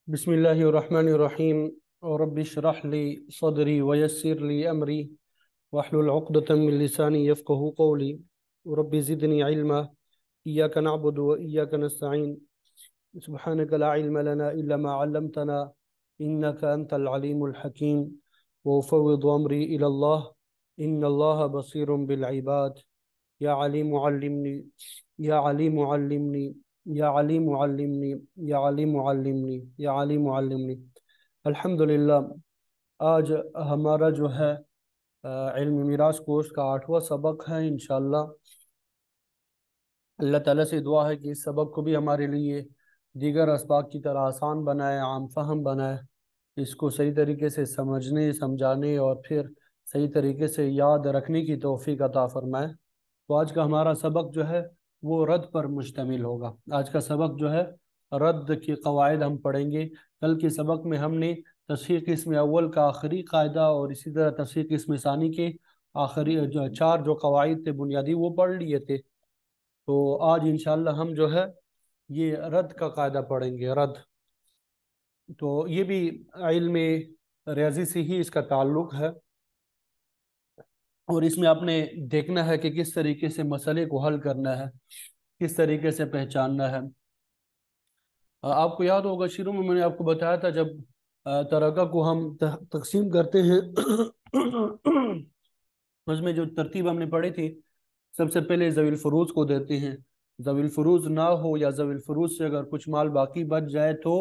बिस्मिल्लाहिर्रहमानिर्रहीम। रब्बि इश्रह ली सदरी वयस्सिर ली अमरी वहलुल उक़दतम मिन लिसानी यफ़क़हू क़ौली। रब्बि ज़िदनी इल्मा इय्याका नअबुदु व इय्याका नस्तईन सुब्हानका ला इल्मा लना इल्ला मा अल्लमतना इन्नका अंतल अलीमुल हकीम व उफ़व्विदु अमरी इलल्लाह इन्नल्लाहा बसीरुम बिल इबाद। या अलीम अल्लिमनी या अलीम अल्लिमनी या अलीम अल्लिमनी या अलीम अल्लिमनी या अलीम अल्लिमनी। अल्हम्दुलिल्लाह। आज हमारा जो है इल्म मिरास कोर्स का 8वां सबक है इंशाअल्लाह। अल्लाह ताला से दुआ है कि इस सबक को भी हमारे लिए दीगर असबाक की तरह आसान बनाए, आम फहम बनाए, इसको सही तरीके से समझने समझाने और फिर सही तरीके से याद रखने की तौफीक अता फरमाए। तो आज का हमारा सबक जो है वो रद्द पर मुश्तमिल होगा। आज का सबक जो है रद्द के कवायद हम पढ़ेंगे। कल के सबक में हमने तस्हीह किस्म अव्वल का आखिरी कायदा और इसी तरह तस्हीह किस्म सानी के आखिरी जो चार जो कवायद थे बुनियादी वो पढ़ लिए थे। तो आज इंशाल्लाह हम जो है ये रद्द का कायदा पढ़ेंगे। रद्द तो ये भी इल्म रियाजी से ही इसका ताल्लुक है और इसमें आपने देखना है कि किस तरीके से मसले को हल करना है, किस तरीके से पहचानना है। आपको याद होगा शुरू में मैंने आपको बताया था जब तरक़ा को हम तकसीम करते हैं उसमें जो तरतीब हमने पढ़ी थी, सबसे पहले ज़वील फ़ुरूज़ को देते हैं। ज़वील फ़ुरूज़ ना हो या ज़वील फ़ुरूज़ से अगर कुछ माल बाकी बच जाए तो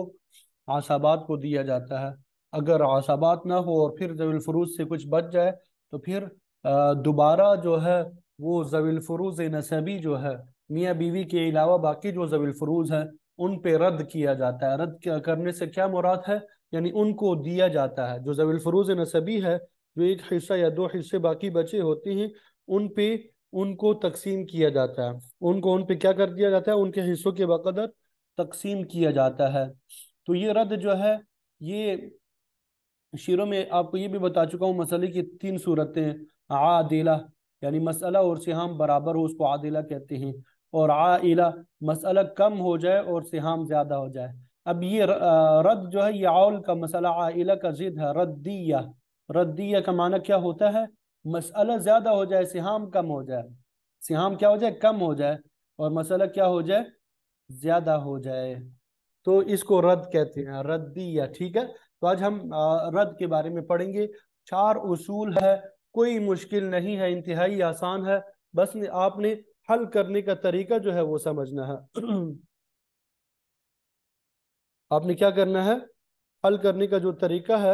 आसाबात को दिया जाता है। अगर आसाबात ना हो और फिर ज़वील फ़ुरूज़ से कुछ बच जाए तो फिर दोबारा जो है वो ज़वील फ़ुरूज़ नसबी जो है मियाँ बीवी के अलावा बाकी जो ज़वील फ़ुरूज़ हैं उन पे रद्द किया जाता है। रद्द करने से क्या मुराद है, यानी उनको दिया जाता है। जो ज़वील फ़ुरूज़ नसबी है, जो एक हिस्सा या दो हिस्से बाकी बचे होते हैं, उन पे उनको तकसीम किया जाता है। उनको उन पे क्या कर दिया जाता है, उनके हिस्सों के बकदर तकसीम किया जाता है। तो ये रद्द जो है ये शेरों में आपको ये भी बता चुका हूँ, मसले की तीन सूरतें। आदिला यानी मसला और सिहाम बराबर हो उसको आदिला कहते हैं, और आइला मसला कम हो जाए और सिहाम ज्यादा हो जाए। अब ये रद्द जो है ये आउल का मसला आइला का जिद है। रद्दिया, रद्दिया का माना क्या होता है, मसला ज्यादा हो जाए सिहाम कम हो जाए। सिहाम क्या हो जाए, कम हो जाए, और मसला क्या हो जाए, ज्यादा हो जाए। तो इसको रद्द कहते हैं, रद्दिया। ठीक है। तो आज हम रद्द के बारे में पढ़ेंगे। चार उसूल है, कोई मुश्किल नहीं है, इंतहाई आसान है। बस आपने हल करने का तरीका जो है वो समझना है। आपने क्या करना है, हल करने का जो तरीका है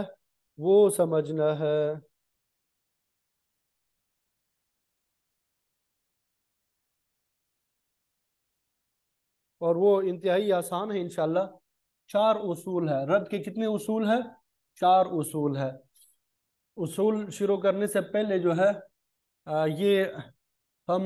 वो समझना है। और वो इंतहाई आसान है इंशाल्लाह। चार उसूल है रद्द के। कितने उसूल है, चार उसूल है। उसूल शुरू करने से पहले जो है ये हम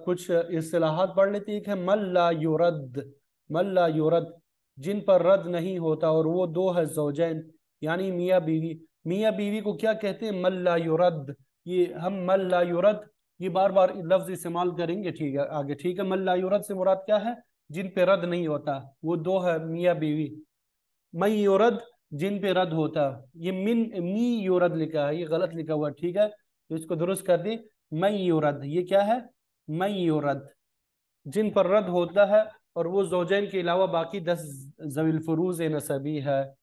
कुछ इस्तिलाहात पढ़ लेते हैं कि मल्ला युरद, मल्ला युरद जिन पर रद्द नहीं होता, और वो दो है ज़ौजैन यानी मियाँ बीवी। मियाँ बीवी को क्या कहते हैं, मल्ला युरद। ये हम मल्ला युरद ये बार बार लफ्ज इस्तेमाल करेंगे, ठीक है आगे। ठीक है, मल्ला युरद से मुराद क्या है, जिन पे रद्द नहीं होता, वो दो है मियाँ बीवी। मई युरद जिन पे रद्द होता, ये मिन मी युरद लिखा है, ये गलत लिखा हुआ है, ठीक है तो इसको दुरुस्त कर दी। मई युरद ये क्या है, मई युरद जिन पर रद्द होता है, और वो ज़ौजैन के अलावा बाकी 10 ज़वील फ़ुरूज़ नसबी है।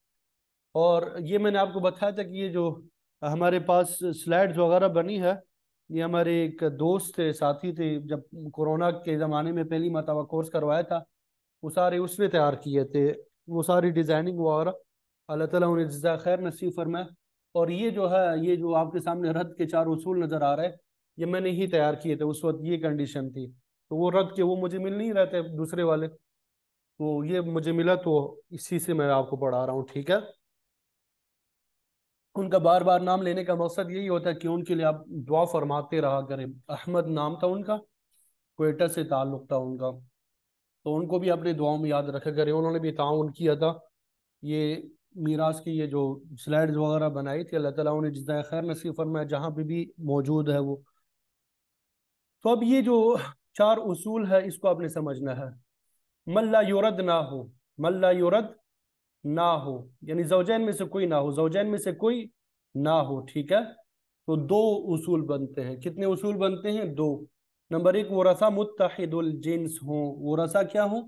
और ये मैंने आपको बताया था कि ये जो हमारे पास स्लाइड्स वगैरह बनी है, ये हमारे एक दोस्त थे, साथी थे, जब कोरोना के ज़माने में पहली मरतबा कोर्स करवाया था, वो सारे उसने तैयार किए थे, वो सारी डिज़ाइनिंग वगैरह। अल्लाह ताला उन्हें जज़ा खैर नसीब फरमाए। और ये जो है, ये जो आपके सामने रद्द के चार उसूल नज़र आ रहे हैं, ये मैंने ही तैयार किए थे। उस वक्त ये कंडीशन थी, तो वो रद्द के वो मुझे मिल नहीं रहे थे दूसरे वाले, तो ये मुझे मिला, तो इसी से मैं आपको पढ़ा रहा हूँ। ठीक है। उनका बार बार नाम लेने का मकसद यही होता है कि उनके लिए आप दुआ फरमाते रहा करें। अहमद नाम था उनका, क्वेटा से ताल्लुक था उनका, तो उनको भी अपने दुआओं में याद रखा करें। उन्होंने भी ताउन किया था। ये मीरास की ये जो स्लाइड्स वगैरह बनाई थी, अल्लाह ताला उन्हें जिज़ाए खैर नसीब फरमाए जहाँ पे भी मौजूद है वो। तो अब ये जो चार उसूल है इसको आपने समझना है। मल्ला युरद ना हो, मल्ला युरद ना हो, यानी ज़ौजैन में से कोई ना हो, ज़ौजैन में से कोई ना हो, ठीक है। तो दो उसूल बनते हैं। कितने उसूल बनते हैं? दो। नंबर एक, वरसा मुत्तहिदुल जिन्स हो, वरसा क्या हो?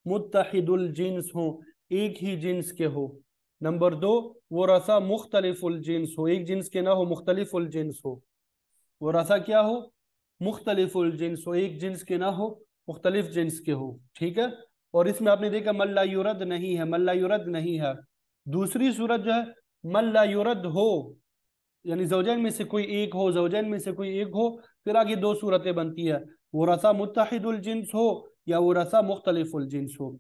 मुत्तहिदुल जिन्स हो, एक ही जिन्स के हो। नंबर दो, वरसा मुख्तलिफुल जिन्स हो, एक जिन्स के ना हो, मुख्तलिफुल जिन्स हो। वरासा क्या हो? मुख्तलिफुल जिन्स हो, एक जिन्स के ना हो, मुख्तलिफ जिन्स के हो, ठीक है। और इसमें आपने देखा मल्ला युरद नहीं है, मल्ला युरद नहीं है। दूसरी सूरत जो है मल्ला युरद हो, यानी जौजैन में से कोई एक हो, जौजैन में से कोई एक हो, फिर आगे दो सूरतें बनती है, वरसा मुत्तहिदुल जिन्स हो या वरसा मुख्तलिफुल जिन्स हो।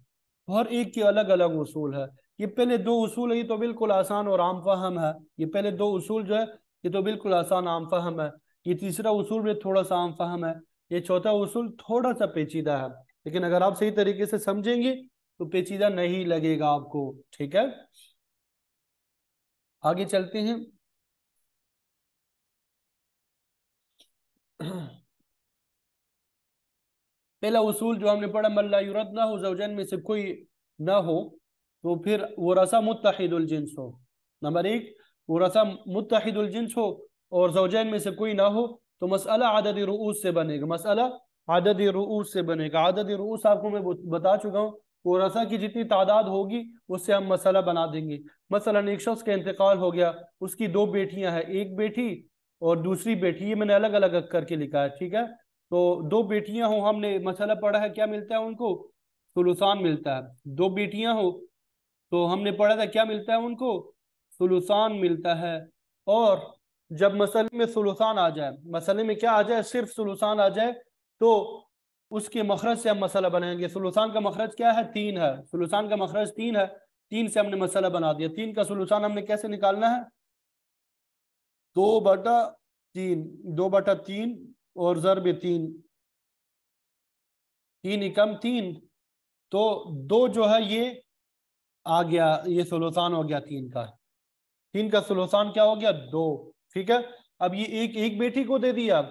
हर एक के अलग अलग उसूल है। ये पहले दो उसूल है, ये तो बिल्कुल आसान और आम फहम है। ये पहले दो उसूल जो है ये तो बिल्कुल आसान आम फहम है। ये तीसरा उसूल भी थोड़ा सा आम फहम है। ये चौथा उसूल थोड़ा सा पेचीदा है, लेकिन अगर आप सही तरीके से समझेंगे तो पेचीदा नहीं लगेगा आपको, ठीक है। आगे चलते हैं। पहला उसूल जो हमने पढ़ा, मल्ला युरद ना हो, जौजैन में से कोई ना हो, तो फिर वो रसा मुत्तहिदुल जिन्स हो। नंबर एक, वो रसा मुत्तहिदुल जिन्स हो और जौजैन में से कोई ना हो, तो मसला आदद रुऊस से बनेगा, मसला आदद रुऊस से बनेगा। आदद रुऊस आपको मैं बता चुका हूँ, वो रसा की जितनी तादाद होगी उससे हम मसला बना देंगे। मसलन एक शख्स का इंतकाल हो गया, उसकी दो बेटियां हैं, एक बेटी और दूसरी बेटी, ये मैंने अलग अलग करके लिखा है, ठीक है। तो दो बेटियां हो, हमने मसला पढ़ा है, क्या मिलता है उनको? सुलुसान मिलता है। दो बेटियां हो तो हमने पढ़ा था क्या मिलता है उनको? सुलुसान मिलता है। और जब मसले में सुलुसान आ जाए, मसले में क्या आ जाए, सिर्फ सुलुसान आ जाए, तो उसके मखरज से हम मसला बनाएंगे। सुलुसान का मखरज क्या है? तीन है। सुलुसान का मखरज तीन है, तीन से हमने मसला बना दिया। तीन का सुलुसान हमने कैसे निकालना है? 2/3, 2/3 और ज़रब तीन, तीन एकम तीन, तो दो जो है ये आ गया, ये सुलुसान हो गया तीन का। तीन का सुलुसान क्या हो गया? दो, ठीक है। अब ये एक एक बेटी को दे दिया,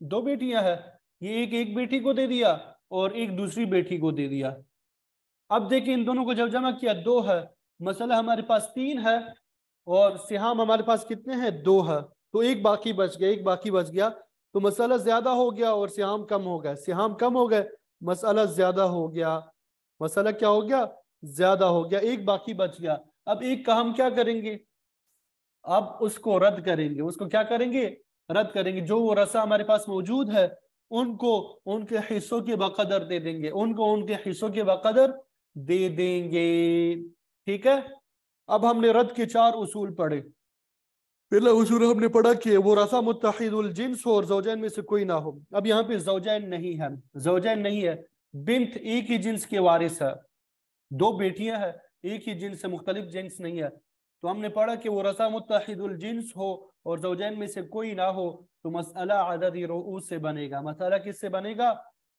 दो बेटियां हैं, ये एक एक बेटी को दे दिया और एक दूसरी बेटी को दे दिया। अब देखिए इन दोनों को जब जमा किया दो है, मसला हमारे पास तीन है और सिहाम हमारे पास कितने हैं? दो है। तो एक बाकी बच गया, एक बाकी बच गया, तो मसला ज्यादा हो गया और सिहाम कम हो गए, सिहाम कम हो गए, मसला ज्यादा हो गया। मसला क्या हो गया? ज्यादा हो गया, एक बाकी बच गया। अब एक का हम क्या करेंगे? अब उसको रद्द करेंगे। उसको क्या करेंगे? रद्द करेंगे। जो वो रसा हमारे पास मौजूद है उनको उनके हिस्सों के बकदर दे देंगे, उनको उनके हिस्सों के बकदर दे देंगे, ठीक है। अब हमने रद्द के चार उसूल पढ़े। पहला उसूल हमने पढ़ा कि वो रसा मुत्तहिदुल जिन्स हो और जौजैन में से कोई ना हो। अब यहाँ पे जौजैन नहीं है, जौजैन नहीं है, बिन्त एक ही जिन्स के वारिस है, दो बेटियां हैं, एक ही जिन्स से, मुख्तलिफ जिन्स नहीं है। तो हमने पढ़ा कि वो रसा मुत्तहिदुल जिन्स हो और जौजैन में से कोई ना हो, तो मसला अदद रुऊस से बनेगा। मसला किससे बनेगा?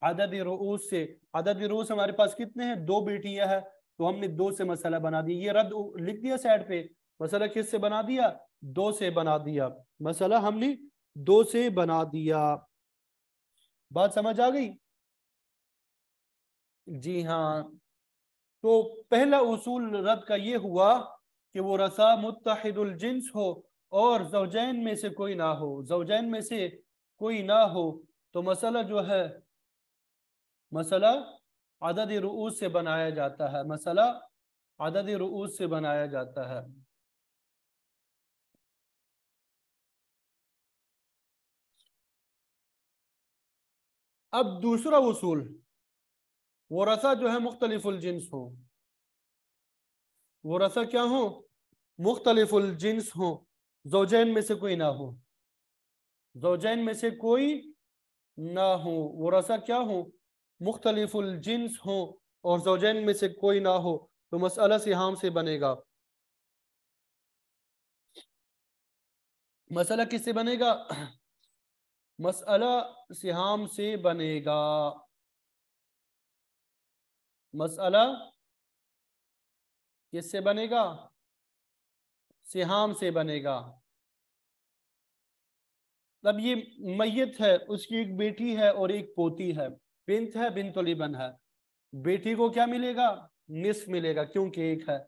अदद रुऊस से। अदद रुऊस हमारे पास कितने हैं? दो बेटियां हैं, तो हमने दो से मसला बना दिया। ये रद्द लिख दिया साइड पे। मसला किससे बना दिया? दो से बना दिया। मसला हमने दो से बना दिया। बात समझ आ गई? जी हाँ। तो पहला उसूल रद्द का ये हुआ कि वो रसा मुत्तहिदुल जिन्स हो और जौजैन में से कोई ना हो, जौजैन में से कोई ना हो, तो मसला जो है, मसला अदद रुऊस से बनाया जाता है, मसला अदद रुऊस से बनाया जाता है। अब दूसरा उसूल, वो रसा जो है मुख्तलिफुल जिन्स हो, वो रसा क्या हो? मुख्तलिफुल जिन्स हो, जौजैन में से कोई ना हो, जौजैन में से कोई ना हो, वो रसा क्या हो? मुख्तलिफुल जिन्स हो और जौजैन में से कोई ना हो, तो मसला सिहाम से बनेगा। मसला किससे बनेगा? मसला सिहाम से बनेगा। मसला किससे बनेगा? सिहाम से बनेगा। अब ये मैयत है, उसकी एक बेटी है और एक पोती है, बिन्त है, बिन्तुल इबन है। बेटी को क्या मिलेगा? निस्फ मिलेगा क्योंकि एक है।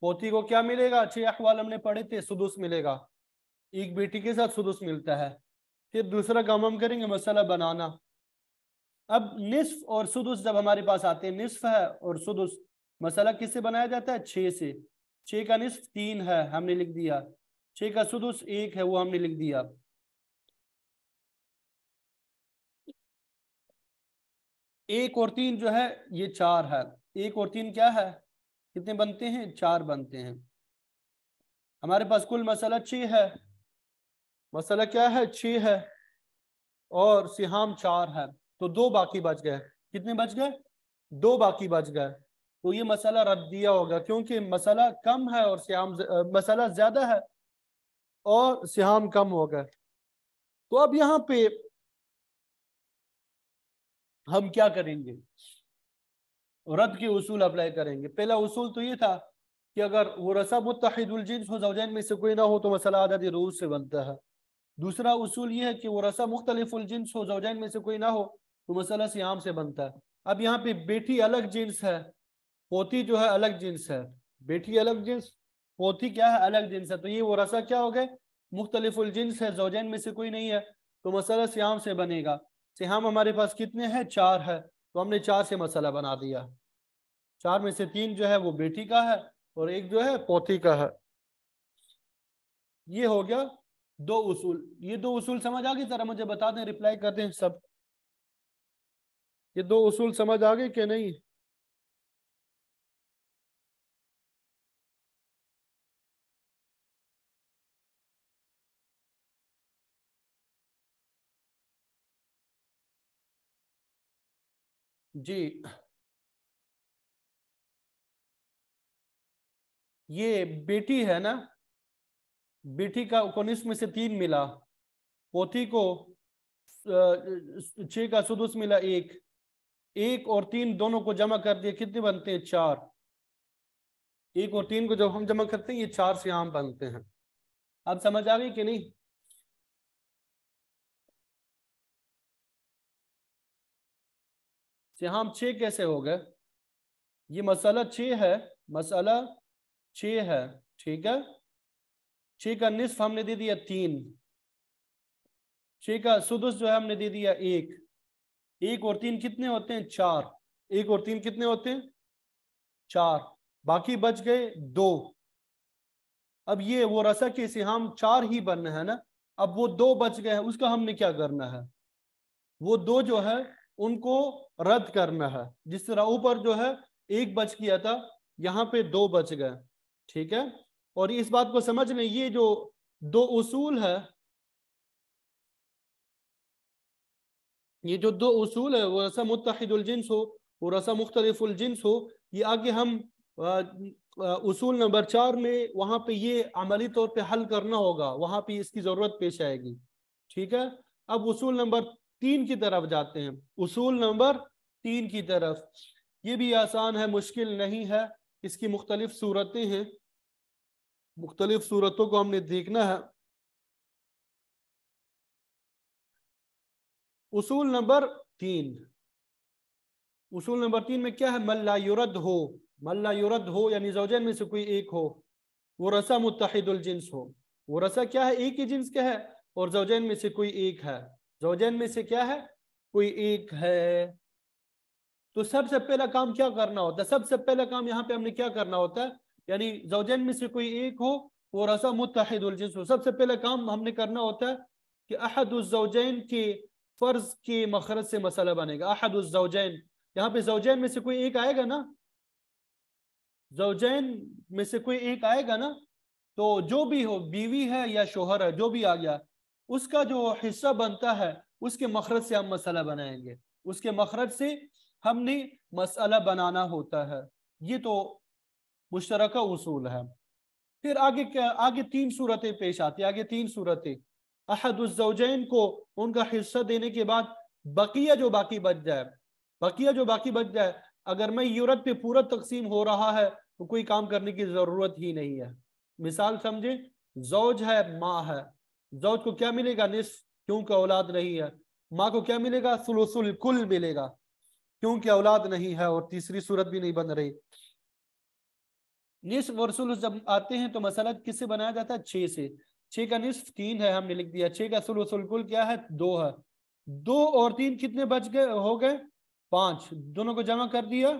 पोती को क्या मिलेगा, 6 अहवाल हमने पढ़े थे, सुदुस मिलेगा, एक बेटी के साथ सुदुस मिलता है। फिर दूसरा काम हम करेंगे मसला बनाना। अब निस्फ और सुदुस जब हमारे पास आते हैं, निस्फ है और सुदुस, मसला किससे बनाया जाता है, 6 से। 6 का निस्फ 3 है, हमने लिख दिया। 6 का सुदुस 1 है, वो हमने लिख दिया। 1 और 3 जो है ये 4 है। 1 और 3 क्या है, कितने बनते हैं, 4 बनते हैं। हमारे पास कुल मसला 6 है, मसला क्या है, 6 है, और सिहाम 4 है, तो 2 बाकी बच गए। कितने बच गए, 2 बाकी बच गए। तो ये मसला रद्द दिया होगा, क्योंकि मसला कम है और सिहाम मसला ज्यादा है और सिहाम कम हो गए। तो अब यहाँ पे हम क्या करेंगे, रद्द के उसूल अप्लाई करेंगे। पहला उसूल तो ये था कि अगर वो रसा मुत्तहिदुल जिन्स हो, ज़ौजैन में से कोई ना हो, तो मसला आदद रूज से बनता है। दूसरा उसूल ये है कि वो रसा मुख्तलिफुल जिन्स हो, ज़ौजैन में से कोई ना हो, तो मसला सियाम से बनता है। अब यहाँ पे बेटी अलग जिन्स है, पोती जो है अलग जिन्स है। बेटी अलग जिन्स, पोती क्या है, अलग जिन्स है। तो ये वो रसा क्या हो गए, मुख्तलिफुल जिन्स है, ज़ौजैन में से कोई नहीं है, तो मसला सियाम से बनेगा। सियाम हमारे पास कितने हैं, 4 है, तो हमने 4 से मसला बना दिया। 4 में से 3 जो है वो बेटी का है और 1 जो है पोती का है। ये हो गया 2 उसूल। ये 2 उसूल समझ आ गए, जरा मुझे बता दें, रिप्लाई कर दें सब। ये 2 उसूल समझ आ गए कि नहीं। जी, ये बेटी है ना, बेटी का उन्नीस में से 3 मिला, पोती को 6 का सुदुस मिला, 1। 1 और 3 दोनों को जमा कर दिया, कितने बनते हैं, 4। 1 और 3 को जब हम जमा करते हैं, ये 4 से आम बनते हैं। अब समझ आ गई कि नहीं। सिहाम 6 कैसे हो गए, ये मसला 6 है, मसला 6 है, ठीक है। 6 का निस्फ हमने दे दिया 3, 6 का सुदुस जो है हमने दे दिया 1। 1 और 3 कितने होते हैं, 4। 1 और 3 कितने होते हैं, 4। बाकी बच गए 2। अब ये वो रसा के सिहाम 4 ही बनना है ना, अब वो 2 बच गए हैं, उसका हमने क्या करना है, वो 2 जो है उनको रद्द करना है। जिस तरह ऊपर जो है 1 बच गया था, यहाँ पे 2 बच गए, ठीक है। और इस बात को समझ लें, ये जो 2 उसूल है, ये जो 2 उसूल है, वो रसा मुत्तहिदुल जिन्स हो, वो रसा मुख्तलिफुल जिन्स हो, ये आगे हम उसूल नंबर 4 में वहां पे ये अमली तौर पे हल करना होगा, वहां पे इसकी जरूरत पेश आएगी, ठीक है। अब उसूल नंबर 3 की तरफ जाते हैं, उसूल नंबर 3 की तरफ। ये भी आसान है, मुश्किल नहीं है। इसकी मुख्तलिफ सूरतें हैं, मुख्तलिफ सूरतों को हमने देखना है। उसूल नंबर 3, उसूल नंबर 3 में क्या है, मल्ला युरद हो। मल्ला युरद हो यानी ज़ौजैन में से कोई एक हो, वो रसा मुत्तहिदुल जिन्स हो। वो रसा क्या है, एक ही जिन्स का है, और ज़ौजैन में से कोई एक है। ज़ौजैन में से क्या है, कोई एक है। तो सबसे पहला काम क्या करना होता है, सबसे पहला काम यहाँ पे हमने क्या करना होता है, यानी ज़ौजैन में से कोई एक हो, वो रसा मुत्तहिदुल जिन्स हो। सबसे पहला काम हमने करना होता है कि अहदुज़ ज़ौजैन के फर्ज के मखरज से मसला बनेगा। अहदुज़ ज़ौजैन, यहाँ पे ज़ौजैन में से कोई एक आएगा ना, ज़ौजैन में से कोई एक आएगा ना, तो जो भी हो, बीवी है या शोहर है, जो भी आ गया, उसका जो हिस्सा बनता है उसके मखरज से हम मसला बनाएंगे, उसके मखरज से हमने मसला बनाना होता है। ये तो मुश्तरका उसूल है। फिर आगे क्या, आगे 3 सूरतें पेश आती है, आगे 3 सूरतें। अहदुज़्ज़ौजैन को उनका हिस्सा देने के बाद बकिया जो बाकी बच जाए, बकिया जो बाकी बच जाए, अगर मैं यूरत पे पूरा तकसीम हो रहा है तो कोई काम करने की जरूरत ही नहीं है। मिसाल समझे, जौज है, माँ है, जौज को क्या मिलेगा, निस्फ, क्योंकि औलाद नहीं है। माँ को क्या मिलेगा, सुलुसुल कुल मिलेगा, क्योंकि औलाद नहीं है और तीसरी सूरत भी नहीं बन रही। निस्फ और सुलुस जब आते हैं तो मसला किससे बनाया जाता है? 6 से। 6 का निस्फ 3 है, हमने लिख दिया। 6 का सुलुसुल कुल क्या है? 2 है। 2 और 3 कितने बच गए? हो गए 5। दोनों को जमा कर दिया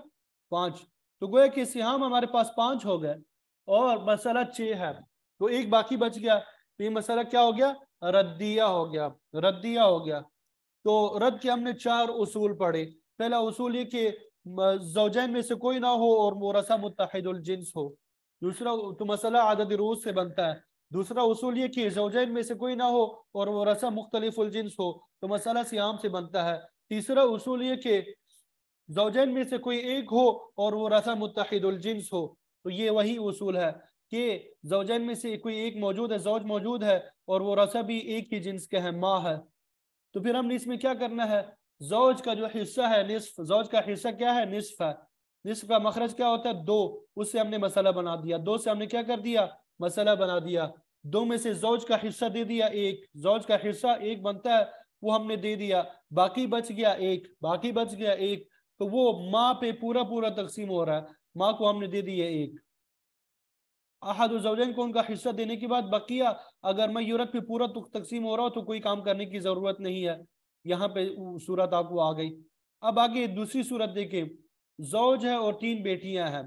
5। तो गोया कि सिहाम हमारे पास 5 हो गए और मसला 6 है, तो एक बाकी बच गया। तो ये मसला क्या हो गया? रद्दिया हो गया। रद्दिया हो गया। तो रद्द के हमने 4 उसूल पढ़े। पहला उसूल ये कि ज़ौजैन में से कोई ना हो और मोरसा मुत्तहिदुल जिन्स हो। दूसरा तो मसला आदद रूज से बनता है। दूसरा उसूल ये कि ज़ौजैन में से कोई ना हो और मोरसा मुख्तलिफुल जिन्स हो, तो मसला सियाम से बनता है। तीसरा उसूल ये कि ज़ौजैन में से कोई एक हो और वो रसा मुत्तहिदुल जिन्स हो, तो ये वही उसूल है कि ज़ौजैन में से कोई एक मौजूद है, ज़ौज मौजूद है और वो रसा भी एक ही जिन्स का है, माँ है। तो फिर हमने इसमें क्या करना है? ज़ौज का जो हिस्सा है निस्फ, ज़ौज का हिस्सा क्या है? निस्फ है। निस्फ का मखरज क्या होता है? 2। उससे हमने मसला बना दिया। 2 से हमने क्या कर दिया? मसला बना दिया। 2 में से ज़ौज का हिस्सा दे दिया 1। ज़ौज का हिस्सा 1 बनता है, वो हमने दे दिया। बाकी बच गया 1। बाकी बच गया 1, तो वो माँ पे पूरा पूरा तकसीम हो रहा है। माँ को हमने दे दिया 1। अहद ज़ौजैन को उनका हिस्सा देने के बाद बकिया अगर मैं यूरत पे पूरा तकसीम हो रहा हो तो कोई काम करने की ज़रूरत नहीं है। यहाँ पे सूरत आपको आ गई। अब आगे दूसरी सूरत देखें। ज़ौज है और 3 बेटियां हैं।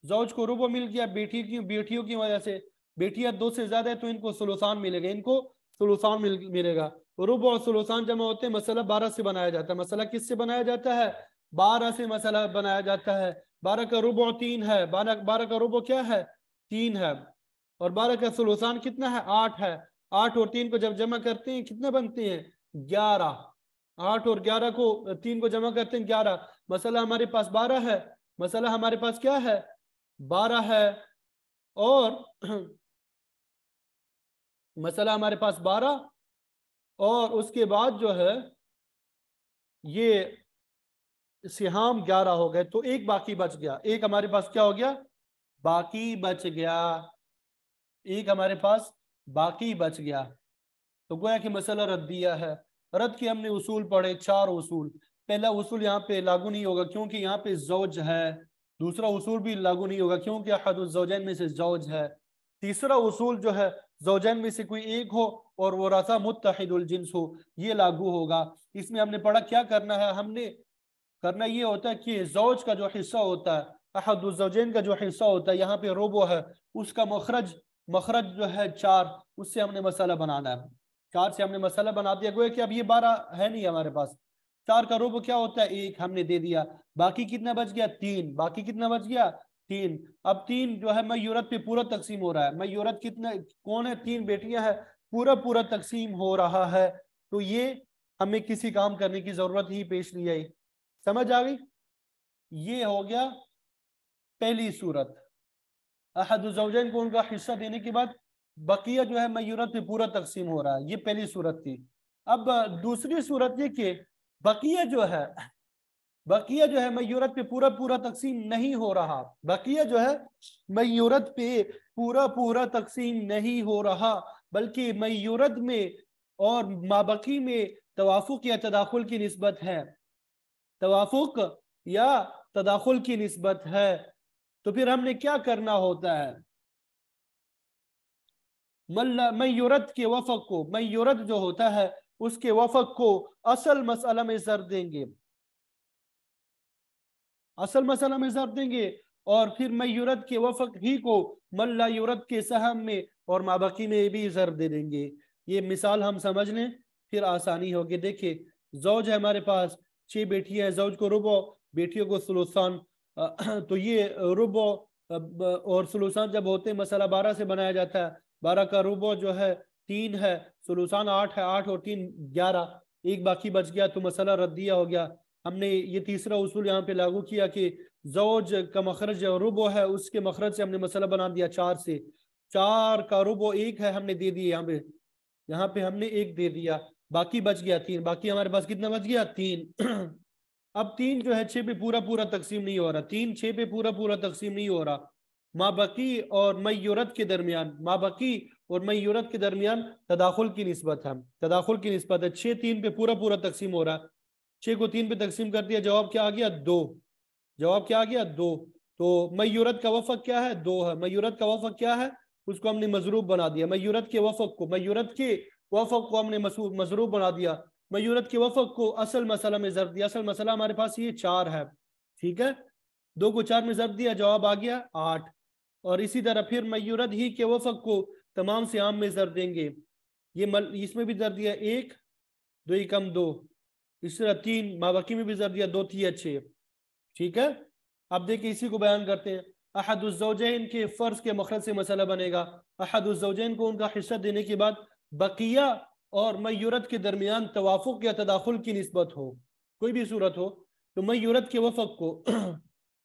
ज़ौज को रुबो मिल गया बेटियों की वजह से। बेटियां 2 से ज्यादा है तो इनको सुलुसान मिलेगा। इनको सुलुसान मिलेगा। रुबो और सुलुसान जमा होते हैं, मसला 12 से बनाया जाता है। मसला किससे बनाया जाता है? 12 से मसला बनाया जाता है। 12 का रुबो 3 है। 12 का रुबो क्या है? 3 है। और 12 का सुलूसान कितना है? 8 है। 8 और 3 को जब जमा करते हैं कितने बनते हैं? 11। 8 और 11 को 3 को जमा करते हैं 11। मसला हमारे पास 12 है। मसला हमारे पास क्या है? 12 है। और मसला हमारे पास 12 और उसके बाद जो है ये सिहाम 11 हो गए, तो एक बाकी बच गया। एक हमारे पास क्या हो गया? बाकी बच गया। एक हमारे पास बाकी बच गया। तो गोया कि मसला रद्दिया है। रद्द के हमने उसूल पढ़े 4 उसूल। पहला उसूल यहाँ पे लागू नहीं होगा क्योंकि यहाँ पे जौज है। दूसरा उसूल भी लागू नहीं होगा क्योंकि अहदुल ज़ौजैन में से जौज है। तीसरा उसूल जो है जौजैन में से कोई एक हो और वो रसा मुत्तहिदुल जिन्स हो, ये लागू होगा। इसमें हमने पढ़ा क्या करना है। हमने करना ये होता है कि जौज का जो हिस्सा होता है, अहदुल ज़ौजैन का जो हिस्सा होता है, यहाँ पे रोबो है, उसका मखरज मखरज जो है 4, उससे हमने मसला बनाना है। 4 से हमने मसला बना दिया। गोया कि अब ये 12 है नहीं हमारे पास। 4 का रोबो क्या होता है? 1 हमने दे दिया। बाकी कितना बच गया? 3। बाकी कितना बच गया? 3। अब 3 जो है मयूरत पे पूरा तकसीम हो रहा है। मयूरत कितना कौन है? 3 बेटियां हैं। पूरा पूरा तकसीम हो रहा है, तो ये हमें किसी काम करने की जरूरत ही पेश नहीं आई। समझ आ गई? ये हो गया पहली सूरत। अहद ज़ौजैन को उनका हिस्सा देने के बाद बकिया जो है मयूरत पे पूरा तकसीम हो रहा है। ये पहली सूरत थी। अब दूसरी सूरत ये कि बकिया जो है बकिया जो है मयूरत पे पूरा पूरा तकसीम नहीं हो रहा। बकिया जो है मयूरत पे पूरा पूरा तकसीम नहीं हो रहा, बल्कि मयूरत में और माबकी में तवाफुक या तदाखुल की निस्बत है। तवाफुक या तदाखुल की निस्बत है। तो फिर हमने क्या करना होता है? मयूरत के वफक को, मयूरत जो होता है उसके वफक को असल मसला में जर देंगे। असल मसला में जर देंगे और फिर मयूरत के वफक ही को मल्ला यूरत के सहम में और माबकी में भी जर दे देंगे। ये मिसाल हम समझ लें फिर आसानी होगी। देखिए जौज है हमारे पास, 6 बेटियां हैं। जौज को रुबो, बेटियों को सुलुसान। तो ये रुबो और सुलुसान जब होते हैं मसला 12 से बनाया जाता है। 12 का रुबो जो है 3 है, सुलुसान 8 है। 8 और 3 11। एक बाकी बच गया तो मसला रद्दिया हो गया। हमने ये तीसरा उसूल यहाँ पे लागू किया कि जौज का मखरज रुबो है, उसके मखरज से हमने मसला बना दिया 4 से। 4 का रुबो 1 है, हमने दे दिया। यहाँ पे हमने 1 दे दिया। बाकी बच गया 3। बाकी हमारे पास कितना बच गया? 3। अब 3 जो है 6 पे पूरा पूरा तकसीम नहीं हो रहा। 3 6 पे पूरा पूरा तकसीम नहीं हो रहा। माबकी और मयूरत के दरमियान, माबकी और मयूरत के दरमियान तदाखुल की निस्बत है। तदाखुल की निस्बत है। 6 3 पे पूरा पूरा तकसीम हो रहा है। 6 को 3 पे तकसीम कर दिया, जवाब क्या आ गया? 2। जवाब क्या आ गया? 2। तो मयूरत का वफक क्या है, 2 है। मयूरत का वफक क्या है, उसको हमने मजरूब बना दिया। मयूरत के वफक को हमने मजरूब बना दिया। मयूरत के वफक को असल मसला में ज़रब दिया। असल मसला हमारे पास ये 4 है, ठीक है। 2 को 4 में ज़रब दिया, जवाब आ गया 8। और इसी तरह फिर मयूरत ही के वफक को तमाम से आम में ज़रब देंगे। इसमें भी ज़रब दिया 1, 2 ही कम 2। इस तरह 3 माबाकी में भी ज़रब दिया, 2 3 6, ठीक है। अब देखिए इसी को बयान करते हैं। अहदुज़्ज़ौजैन के फ़र्ज के मखरज से मसला बनेगा। अहदुज़्ज़ौजैन को उनका हिस्सा देने के बाद बकिया और मयूरत के दरमियान तवाफुक या तदाखुल की निस्बत हो, कोई भी सूरत हो, तो मयूरत के वफक को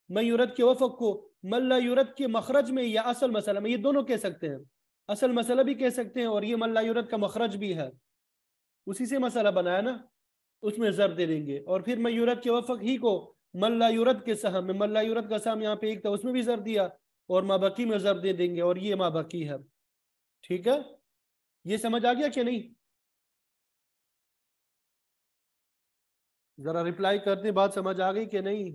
मयूरत के वफक को मल्लायूरत के मखरज में या असल मसला में, ये दोनों कह सकते हैं। असल मसला भी कह सकते हैं और ये मल्लायूरत का मखरज भी है, उसी से मसला बनाया ना, उसमें ज़रब दे देंगे। और फिर मयूरत के वफक ही को मल्लायूरत के सहम में, मल्लायूरत का सहम यहाँ पे 1 था, उसमें भी ज़रब दिया और माबाकी में ज़रब दे देंगे, और ये माबाकी है, ठीक है। ये समझ आ गया कि नहीं? जरा रिप्लाई करते, बात समझ आ गई कि नहीं?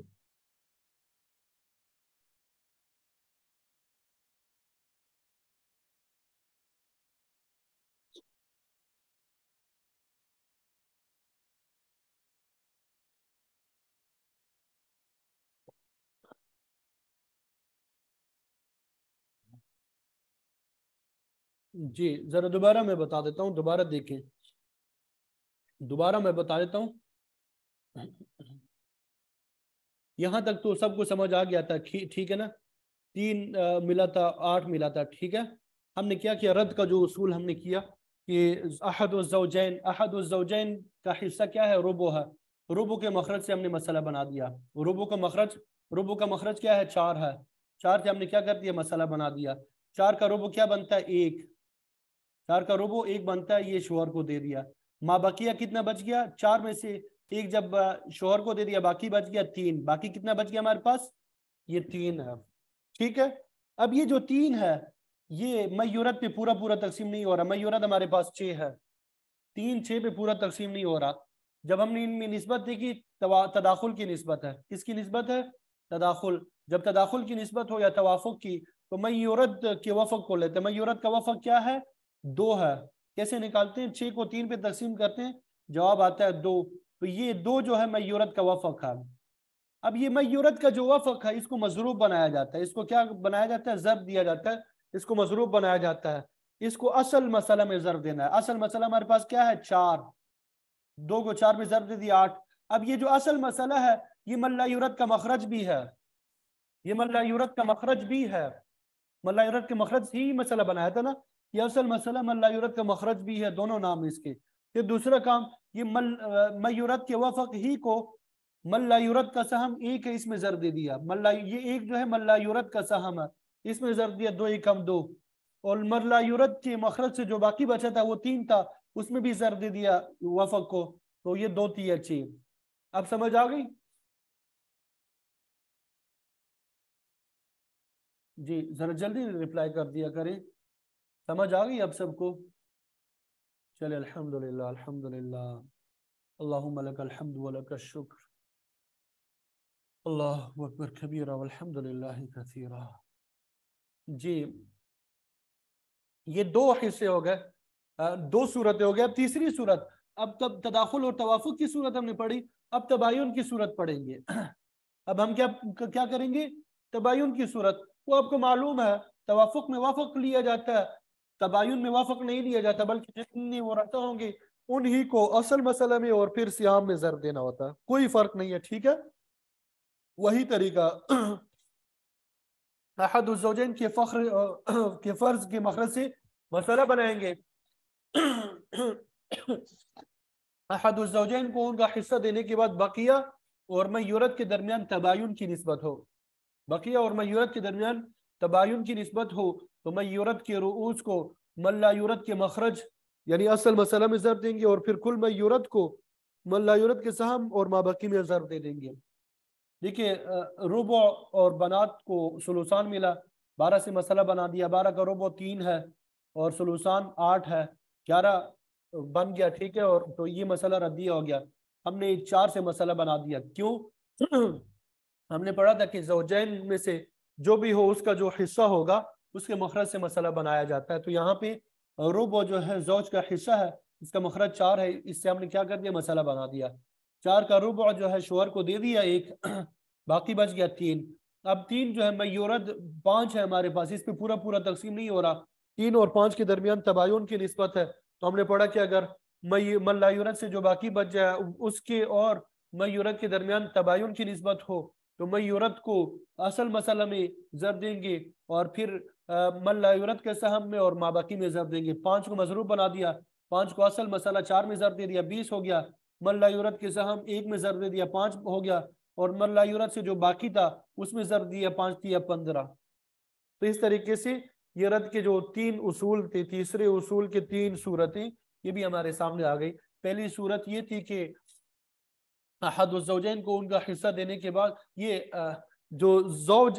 जी जरा दोबारा मैं बता देता हूँ, दोबारा देखें, दोबारा मैं बता देता हूँ। यहां तक तो सबको समझ आ गया था, ठीक है ना। 3 मिला था, 8 मिला था, ठीक है। हमने क्या किया, रद्द का जो उसूल हमने किया कि अहदुज़्ज़ौजैन का हिस्सा क्या है, रुबो है। रुबो के मखरज से हमने मसला बना दिया। रुबो का मखरज क्या है, 4 है। 4 से हमने क्या कर दिया, मसला बना दिया। 4 का रुबो क्या बनता है, 1। 4 का रुबो 1 बनता है, ये शोहर को दे दिया। माँ बकिया कितना बच गया, 4 में से 1 जब शोहर को दे दिया, बाकी बच गया 3। बाकी कितना बच गया हमारे पास, ये 3 है, ठीक है। अब ये जो 3 है, ये मयूरत पे पूरा पूरा तकसीम नहीं हो रहा। मयूरत हमारे पास 6 है, 3 6 पे पूरा तकसीम नहीं हो रहा। जब हमने इनमें निस्बत देखी, तदाखुल की निस्बत है। किसकी निस्बत है, तदाखुल। जब तदाखुल की निस्बत हो या तवाफुक की, तो मयूरत के वफक को लेते हैं। मयूरत का वफक क्या है, 2 है। कैसे निकालते हैं, 6 को 3 पे तकसीम करते हैं, जवाब आता है 2। तो ये 2 जो है मयूरत का वफक है। अब ये मयूरत का जो वफक है, इसको मजरूब बनाया जाता है। इसको क्या बनाया जाता है, ज़रब दिया जाता है, इसको मजरूब बनाया जाता है। इसको असल मसला में ज़रब देना है। असल मसला हमारे पास क्या है, 4। 2 को 4 में ज़रब दे दिया, 8। अब ये जो असल मसला है, ये मल्लायूरत का मखरज भी है, ये मल्लायूरत का मखरज भी है। मल्लायूरत के मखरज ही मसला बनाया था ना, ये असल मसला मल्लायूरत का मखरज भी है, दोनों नाम इसके। फिर दूसरा काम, ये मयूरत के वफक ही को मल्लायूरत का सहम 1 है, इसमें ज़र दे दिया। ये 1 जो है मल्लायूरत का सहम है, इसमें ज़र दिया, 2 एकम 2। और मल्लायूरत के मखरज से जो बाकी बचा था, वो 3 था, उसमें भी ज़र दे दिया वफक को। तो ये 2 थी अच्छी। अब समझ आ गई? जी जरा जल्दी रिप्लाई कर दिया करें। समझ आ गई अब सबको? चले, अल्हम्दुलिल्लाह अल्हम्दुलिल्लाह। अल्लाहुम्मा लकल हम्दु व लकश शुक्र। अल्लाहु अकबर कबीरा वल्हम्दुलिल्लाहि कसीरा। जी ये 2 हिस्से हो गए, 2 सूरतें हो गए। अब तीसरी सूरत, अब तब तदाखुल और तवाफुक की सूरत हमने पढ़ी, अब तबायुन की सूरत पढ़ेंगे। अब हम क्या क्या करेंगे, तबायुन की सूरत। वो आपको मालूम है, तवाफुक में वाफक लिया जाता है, तबायुन में वाफक नहीं लिया जाता, बल्कि जितनी वो रखता होंगे उन्हीं को असल मसला में और फिर सियाम में ज़र देना होता है। कोई फर्क नहीं है, ठीक है। वही तरीका अहदुज़्ज़ौजैन के फख्र के फर्ज के मखरज से मसला बनाएंगे। अहदुज़्ज़ौजैन को उनका हिस्सा देने के बाद बकिया और मयूरत के दरमियान तबायुन की निस्बत हो, बकिया और मयूरत के दरमियान तबायुन की निस्बत हो, तो मयूरत के रूस को मल्लायूरत के मखरज यानी असल मसला में ज़र देंगे, और फिर कुल मयूरत को मल्लायूरत के सहम और माबकी में ज़र दे देंगे। देखिए रुबो और बनात को सुलूसान मिला, 12 से मसला बना दिया। 12 का रुबो 3 है और सुलूसान 8 है, 11 बन गया, ठीक है। और तो ये मसला रद्दिया हो गया। हमने 4 से मसला बना दिया, क्यों? हमने पढ़ा था कि ज़ौजैन में से जो भी हो उसका जो हिस्सा होगा उसके मखरज से मसला बनाया जाता है। तो यहाँ पे रुबो जो है ज़ौज का हिस्सा है, इसका मखरज 4 है, इससे हमने क्या कर दिया, मसला बना दिया। 4 का रुबो जो है शोहर को दे दिया एक, बाकी बच गया 3। अब 3 जो है मयूरद 5 है हमारे पास, इस पे पूरा पूरा तकसीम नहीं हो रहा, 3 और 5 के दरमियान तबायुन की निस्बत है। तो हमने पढ़ा कि अगर मल्लायुरत से जो बाकी बच जाए उसके और मयूरत के दरमियान तबायुन की निस्बत हो तो मयूरत को असल मसला में जर देंगे और फिर मल्लायुरत के सहम में और माबाकी में जर देंगे। 5 को मजरूब बना दिया, 5 को असल मसला 4 में जर दे दिया, 20 हो गया। मल्लायुरत के सहम 1 में जर दे दिया, 5 हो गया। और मल्लायुरत से जो बाकी था उसमें जर दिया, 5 दिया 15। तो इस तरीके से ये रद के जो 3 उसूल थे, तीसरे उसूल के 3 सूरतें ये भी हमारे सामने आ गई। पहली सूरत ये थी कि अहदुज़्ज़ौजैन को उनका हिस्सा देने के बाद ये जो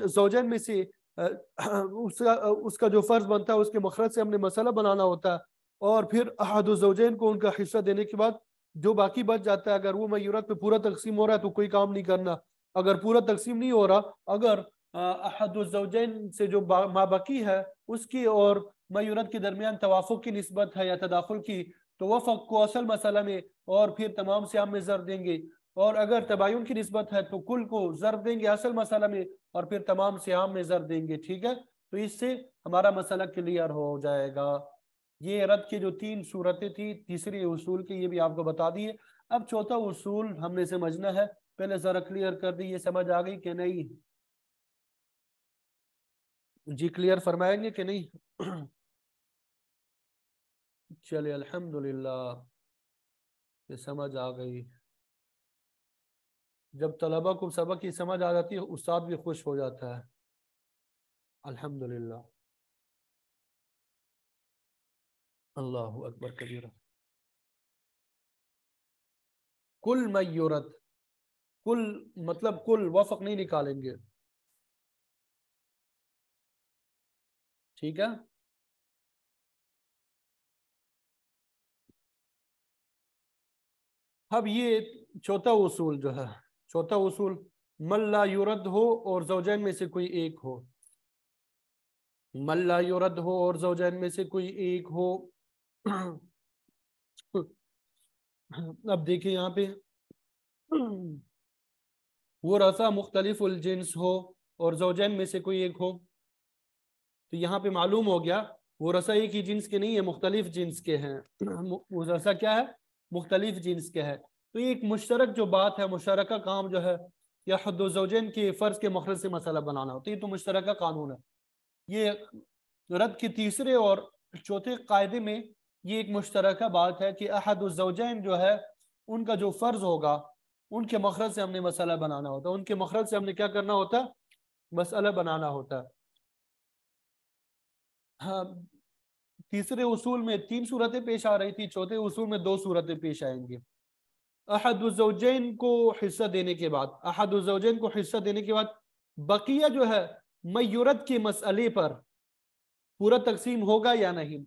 ज़ौजैन में से उसका जो फर्ज बनता है उसके मखरज से हमने मसला बनाना होता है। और फिर अहदुज़्ज़ौजैन को उनका हिस्सा देने के बाद जो बाकी बच जाता है, अगर वो मयूरत पे पूरा तकसीम हो रहा है तो कोई काम नहीं करना, अगर पूरा तकसीम नहीं हो रहा, अगर अहदुज़्ज़ौजैन से जो माबाकी है उसकी और मयूरत के दरमियान तवाफुक की निस्बत है या तदाखुल की, तो वफ़क़ को असल मसला में और फिर तमाम सियाम में ज़र देंगे। और अगर तबायुन की निस्बत है तो कुल को जर देंगे असल मसला में और फिर तमाम सियाम में जर देंगे। ठीक है, तो इससे हमारा मसला क्लियर हो जाएगा। ये रद की जो 3 सूरतें थी तीसरी उसूल की, ये भी आपको बता दिए। अब चौथा उसूल हमने समझना है, पहले जरा क्लियर कर दी, ये समझ आ गई कि नहीं? जी क्लियर फरमाएंगे कि नहीं? चलिए अल्हम्दुलिल्लाह, ये समझ आ गई। जब तलबा को सबक की समझ आ जाती है उस्ताद भी खुश हो जाता है। अल्हम्दुलिल्लाह, अल्लाहु अकबर कबीरा। कुल मयूरत, कुल मतलब कुल, वफक नहीं निकालेंगे। ठीक है, अब ये चौथा उसूल जो है, चौथा उसूल मल्ला युरद हो और जौजैन में से कोई एक हो, मल्ला युरद हो और जौजैन में से कोई एक हो। अब देखिए यहाँ पे वो रसा मुख्तलिफ जिन्स हो और जौजैन में से कोई एक हो, तो यहाँ पे मालूम हो गया वो रसा एक ही जिन्स के नहीं है, मुख्तलिफ जिन्स के हैं। वो रसा क्या है, मुख्तलिफ जिन्स के है। तो ये एक मुश्तरक जो बात है, मुश्तरका काम जो है, या हद्दुज़ौजैन के फ़र्ज के मखरज से मसला बनाना होता है, ये तो मुश्तरका कानून है। ये रद के तीसरे और चौथे कायदे में ये एक मुश्तरका बात है कि अहदुज़ौजैन जो है उनका जो फ़र्ज होगा उनके मखरज से हमने मसला बनाना होता है, उनके मखरज से हमने क्या करना होता है, मसला बनाना होता है। हाँ, तीसरे उसूल में 3 सूरतें पेश आ रही थी, चौथे उसूल में 2 सूरतें पेश आएंगी। अहदुज़ौजैन को हिस्सा देने के बाद, अहदुज़ौजैन को हिस्सा देने के बाद बकिया जो है मयूरत के मसले पर पूरा तकसीम होगा या नहीं।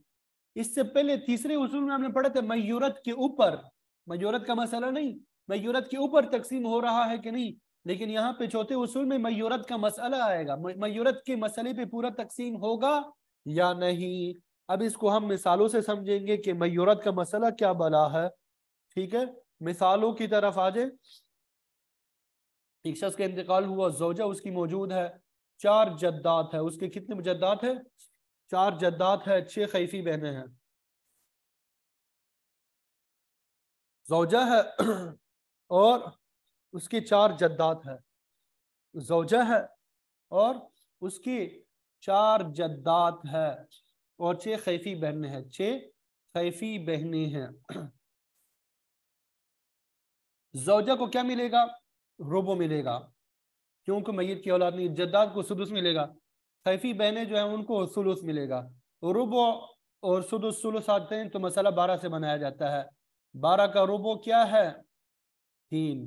इससे पहले तीसरे उसूल में हमने पढ़ा था मयूरत के ऊपर, मयूरत का मसला नहीं, मयूरत के ऊपर तकसीम हो रहा है कि नहीं। लेकिन यहाँ पे चौथे उसूल में मयूरत का मसला आएगा, मयूरत के मसले पे पूरा तकसीम होगा या नहीं। अब इसको हम मिसालों से समझेंगे कि मयूरत का मसला क्या बला है। ठीक है, मिसालों की तरफ आ जाए। एक शख्स का इंतकाल हुआ, जोजा उसकी मौजूद है, 4 जद्दात है, उसके कितने जद्दात है, 4 जद्दात है, 6 खैफी बहनें हैं। जोजा है और उसके 4 जद्दात है, जोजा है और उसकी 4 जद्दात है और 6 खैफी बहनें हैं, 6 खैफी बहनें हैं। जोजा को क्या मिलेगा, रुबो मिलेगा, क्योंकि मैयत की औलाद नहीं, जद्दाद को सुदुस मिलेगा, खैफी बहनें जो है उनको सुलुस मिलेगा। रुबो और सुदुस सुलुस आते हैं तो मसला 12 से बनाया जाता है। 12 का रुबो क्या है, 3,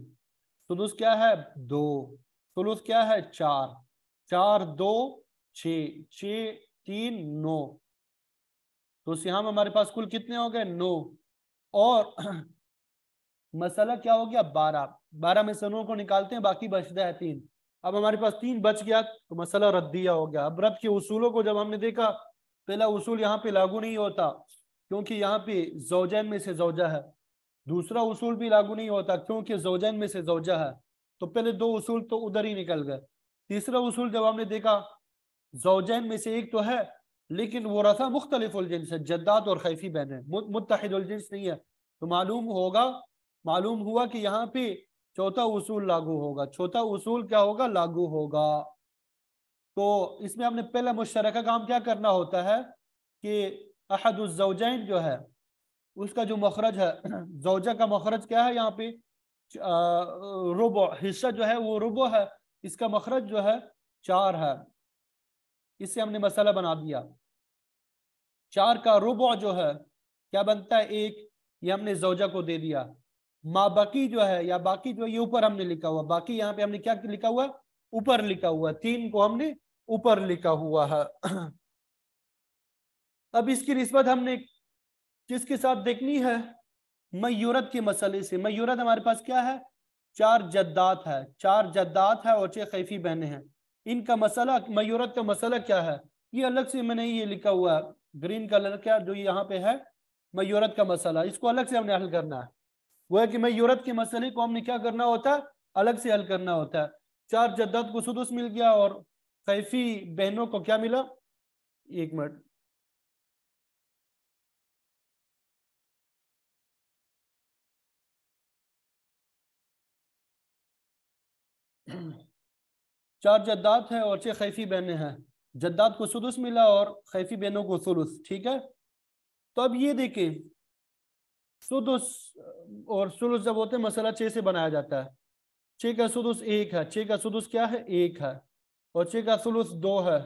सुदुस क्या है, 2, सुलुस क्या है, 4, 4 2 6, 6 3 9, तो सिहाम हमारे पास कुल कितने हो गए, 9। और मसला क्या हो गया, 12, 12 में से 9 को निकालते हैं, बाकी बचता है 3। अब हमारे पास 3 बच गया तो मसला रद्दिया हो गया। अब रद्द के उसूलों को जब हमने देखा, पहला उसूल यहाँ पे लागू नहीं होता क्योंकि यहाँ पे ज़ौजैन में से ज़ौजा है। दूसरा उसूल भी लागू नहीं होता क्योंकि ज़ौजैन में से ज़ौजा है। तो पहले 2 उसूल तो उधर ही निकल गए। तीसरा उसूल जब हमने देखा, ज़ौजैन में से एक तो है लेकिन वो रसा मुख्तलिफुल जिन्स है, जद्दात और खैफी बहन है, मुत्तहिदुल जिन्स नहीं है। तो मालूम हुआ कि यहाँ पे चौथा उसूल लागू होगा। चौथा उसूल क्या होगा? लागू होगा। तो इसमें हमने पहला मुश्तरका काम क्या करना होता है कि अहदुज़्ज़ौजैन जो है उसका जो मखरज है, ज़ौजा का मखरज क्या है यहाँ पे? रुबो, हिस्सा जो है वो रुबो है, इसका मखरज जो है 4 है। इससे हमने मसला बना दिया। 4 का रुबो जो है क्या बनता है? 1। ये हमने ज़ौजा को दे दिया। मा बाकी जो है, या बाकी जो ये ऊपर हमने लिखा हुआ, बाकी यहाँ पे हमने क्या लिखा हुआ? ऊपर लिखा हुआ। 3 को हमने ऊपर लिखा हुआ है। अब इसकी निस्बत हमने किसके साथ देखनी है? मयूरत के मसले से। मयूरत हमारे पास क्या है? 4 जद्दात है, 4 जद्दात है और 6 खैफी बहनें हैं। इनका मसला, मयूरत का मसला क्या है? ये अलग से मैंने ये लिखा हुआ है ग्रीन कलर का जो यहाँ पे है, मयूरत का मसला। इसको अलग से हमने हल करना है। वो है कि मयूरत के मसले को हमने क्या करना होता है? अलग से हल करना होता है। 4 जद्दात को सुदुस मिल गया और खैफी बहनों को क्या मिला? 1 मिनट। 4 जद्दात है और 6 खैफी बहनें हैं। जद्दात को सुदुस मिला और खैफी बहनों को सुलुस। ठीक है, तो अब ये देखें, सुदुस और सुलुस जब होते हैं मसला 6 से बनाया जाता है। 6 का सुदुस 1 है, 6 का सुदुस क्या है? 1 है। और 6 का सुलुस 2 है।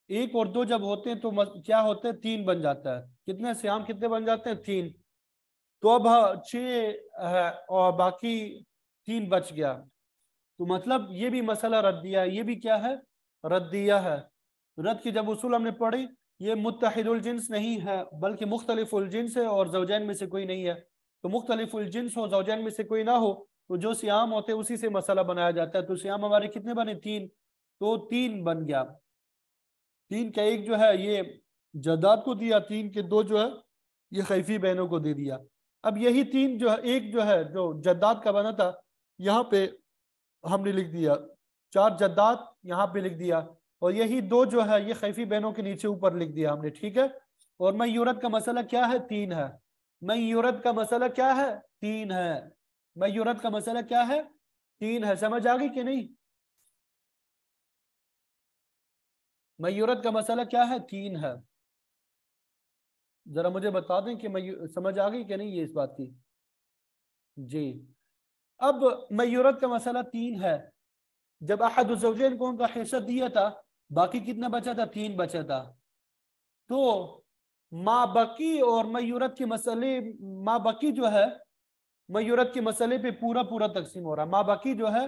1 और 2 जब होते हैं तो क्या होते हैं? 3 बन जाता है। कितने श्याम, कितने बन जाते हैं? 3। तो अब 6 है और बाकी 3 बच गया। तो मतलब ये भी मसला रद्दिया है, ये भी क्या है? रद्दिया है। रद्द की जब उसूल हमने पढ़ी, ये मुत्तहिदुल जिन्स नहीं है बल्कि मुख्तलिफुल जिन्स है और ज़ौजैन में से कोई नहीं है। तो मुख्तलिफुल जिन्स हो, ज़ौजैन में से कोई ना हो, तो जो सियाम होते हैं उसी से मसला बनाया जाता है। तो सियाम हमारे कितने बने? 3। तो 3 बन गया। 3 का 1 जो है ये जद्दाद को दिया, 3 के 2 जो है ये खैफी बहनों को दे दिया। अब यही 3 जो है, 1 जो है जो जद्दाद का बना था, यहाँ पे हमने लिख दिया। 4 जद्दात यहाँ पे लिख दिया और यही 2 जो है ये खैफी बहनों के नीचे ऊपर लिख दिया हमने। ठीक है, और मयूरत का मसला क्या है? 3 है। मयूरत का मसला क्या है? 3 है। मयूरत का मसला क्या है? 3 है। समझ आ गई कि नहीं? मयूरत का मसला क्या है? 3 है। जरा मुझे बता दें कि समझ आ गई कि नहीं ये इस बात की? जी। अब मयूरत का मसला 3 है। जब अहदुज़्ज़ौजैन को उनका हिस्सा दिया था, बाकी कितना बचा था? 3 बचा था। तो माँ बकी और मयूरत के मसले, माँ बकी जो है मयूरत के मसले पे पूरा पूरा तकसीम हो रहा है। माँ बकी जो है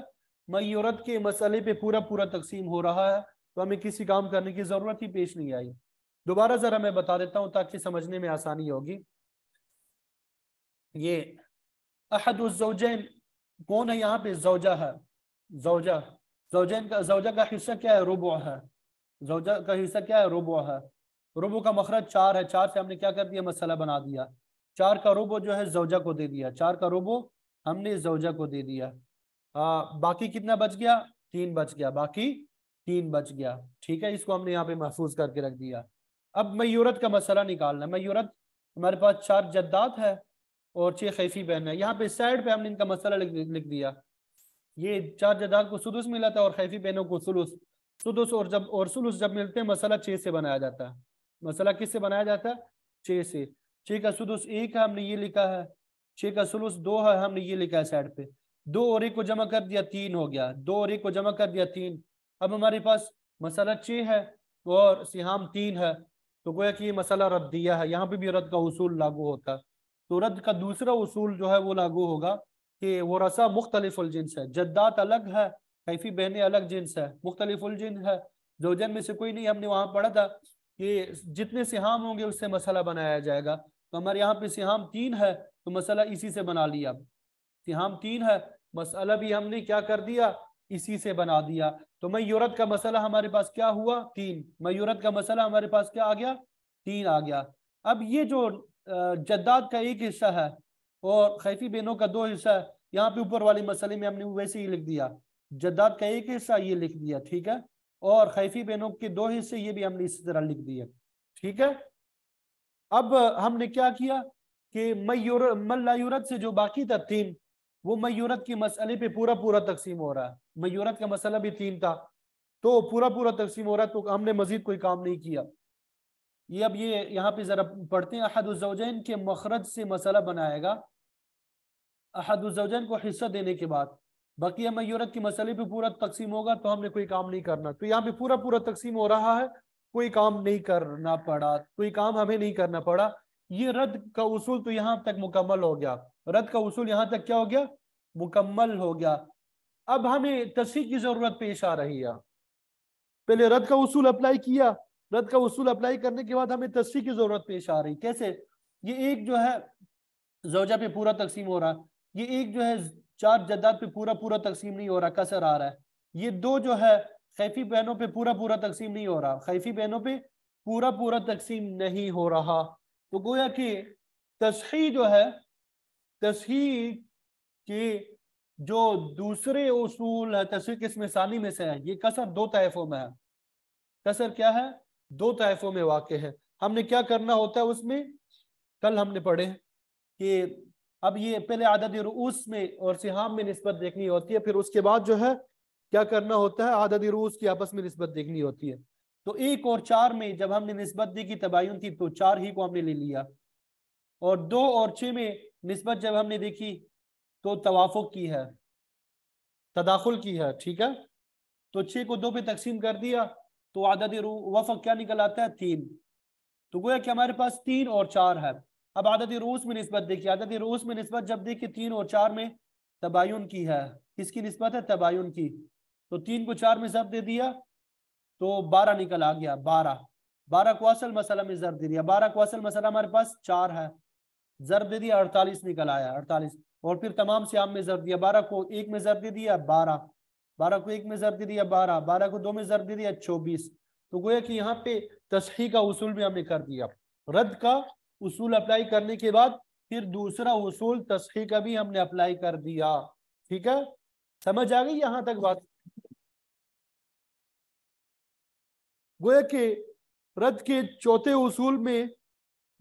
मयूरत के मसले पे पूरा पूरा तकसीम हो रहा है। तो हमें किसी काम करने की जरूरत ही पेश नहीं आई। दोबारा जरा मैं बता देता हूँ ताकि समझने में आसानी होगी। ये अहदुज़्ज़ौजैन कौन है? यहाँ पे ज़ौजा है। ज़ौजा, ज़ौजा का हिस्सा क्या है? रुबु है। ज़ौजा का हिस्सा क्या है? रुबु है। रुबु का मखरज 4 है। 4 से हमने क्या कर दिया? मसला बना दिया। 4 का रुबु जो है ज़ौजा को दे दिया। 4 का रुबु हमने ज़ौजा को दे दिया। बाकी कितना बच गया? 3 बच गया। बाकी 3 बच गया। ठीक है, इसको हमने यहाँ पे महफूज करके रख दिया। अब मयूरत का मसला निकालना। मयूरत हमारे पास 4 जद्दात है और 6 खैफी बहन है। यहाँ पे साइड पे हमने इनका मसला लिख दिया। ये 4 जद्दात को सुदुस मिला था और खैफी बहनों को सुलुस। सुदुस और सुलुस जब मिलते हैं मसला 6 से बनाया जाता है। मसला किससे बनाया जाता है? 6 से। 6 का सुदुस 1 है, हमने ये लिखा है। 6 का सुलुस 2 है, हमने ये लिखा है साइड पे। 2 और 1 को जमा कर दिया, 3 हो गया। 2 और 1 को जमा कर दिया, 3। अब हमारे पास मसला 6 है और सिहाम 3 है। तो गोया कि ये मसला रद्दिया है। यहाँ पे भी रद्द का उसूल लागू होता है। तो रद्द का दूसरा उसूल जो है वो लागू होगा कि वो रसा मुख्तलिफुल जिन्स है। जद्दात अलग है, कैफी बहनें अलग जिन्स है, मुख्तलिफुल जिन्स है। जोजन में से कोई नहीं, हमने वहां पढ़ा था कि जितने सिहाम होंगे उससे मसला बनाया जाएगा। तो हमारे यहाँ पे सिहाम 3 है तो मसला इसी से बना लिया। सिहाम 3 है, मसला भी हमने क्या कर दिया? इसी से बना दिया। तो मयूरत का मसला हमारे पास क्या हुआ? 3। मयूरत का मसला हमारे पास क्या आ गया? 3 आ गया। अब ये जो जद्दाद का एक हिस्सा है और खैफी बेनों का 2 हिस्सा है, यहाँ पे ऊपर वाले मसले में हमने वैसे ही लिख दिया, जद्दाद का एक हिस्सा ये लिख दिया, ठीक है, और खैफी बेनों के 2 हिस्से ये भी हमने इसी तरह लिख दिए, ठीक है। अब हमने क्या किया कि मल्लायुरत से जो बाकी था 3, वो मयूरत के मसले पे पूरा पूरा तकसीम हो रहा है। मयूरत का मसला भी 3 था, तो पूरा पूरा तकसीम हो रहा है, तो हमने मजीद कोई काम नहीं किया। ये अब ये यहाँ पे जरा पढ़ते हैं। अहदुज़्ज़ौजैन के मखरज से मसला बनाएगा। अहदुज़्ज़ौजैन को हिस्सा देने के बाद बकिया मयूरत के मसले पे पूरा तकसीम होगा, तो हमने कोई काम नहीं करना। तो यहाँ पे पूरा पूरा तकसीम हो रहा है, कोई काम नहीं करना पड़ा, कोई काम हमें नहीं करना पड़ा। ये रद्द का उसूल तो यहाँ तक मुकम्मल हो गया। रद्द का उसूल यहाँ तक क्या हो गया? मुकम्मल हो गया। अब हमें तस्हीह की जरूरत पेश आ रही है। पहले रद्द का उसूल अप्लाई किया, रद्द का उसूल अप्लाई करने के बाद हमें तस्हीह की जरूरत पेश आ रही। कैसे? ये एक जो है जौजा पे पूरा तकसीम हो रहा, ये एक जो है 4 जद्दाद पे पूरा पूरा तकसीम नहीं हो रहा, कसर आ रहा है। ये 2 जो है खैफी बहनों पे पूरा पूरा तकसीम नहीं हो रहा, खैफी बहनों पे पूरा पूरा तकसीम नहीं हो रहा। तो गोया कि तस्हीह जो है, तस्हीह के जो दूसरे उसूल है तस्हीह किस्म सानी में से है, ये कसर 2 तैफों में है। कसर क्या है? 2 तैफों में वाक़ है। हमने क्या करना होता है उसमें? कल हमने पढ़े कि अब ये पहले आदद रूस में और सिहाम में निस्बत देखनी होती है, फिर उसके बाद जो है क्या करना होता है? आदद रूस की आपस में निस्बत देखनी होती है। तो 1 और 4 में जब हमने निस्बत दी की तबायुन थी, तो 4 ही को हमने ले लिया, और 2 और 6 में निस्बत जब हमने देखी तो तवाफुक की है, तदाखुल की है, ठीक है। तो 6 को 2 पे तकसीम कर दिया, तो आदद वफक क्या निकल आता है? 3। तो गोया कि हमारे पास 3 और 4 है। अब आदद रूस में निस्बत देखिए, आदद रूस में निस्बत जब देखिए 3 और 4 में तबायुन की है। किसकी निस्बत है? तबायुन की। तो 3 को 4 में जब दे दिया तो 12 निकल आ गया। 12 को असल मसला में जर दे दिया, 12 को असल मसला हमारे पास 4 है, जर दे दिया 48 निकल आया, 48। और फिर तमाम से आम में जर दिया, 12 को 1 में जर दे दिया 12, 12 को 1 में जर दे दिया 12, 12 को 2 में जर दे दिया 24। तो गोया कि यहाँ पे तस्हीह का उसूल भी हमने कर दिया। रद्द का उसूल अप्लाई करने के बाद फिर दूसरा उसूल तस्हीह का भी हमने अप्लाई कर दिया, ठीक है। समझ आ गई यहां तक बात? गोया कि रद्द के चौथे उसूल में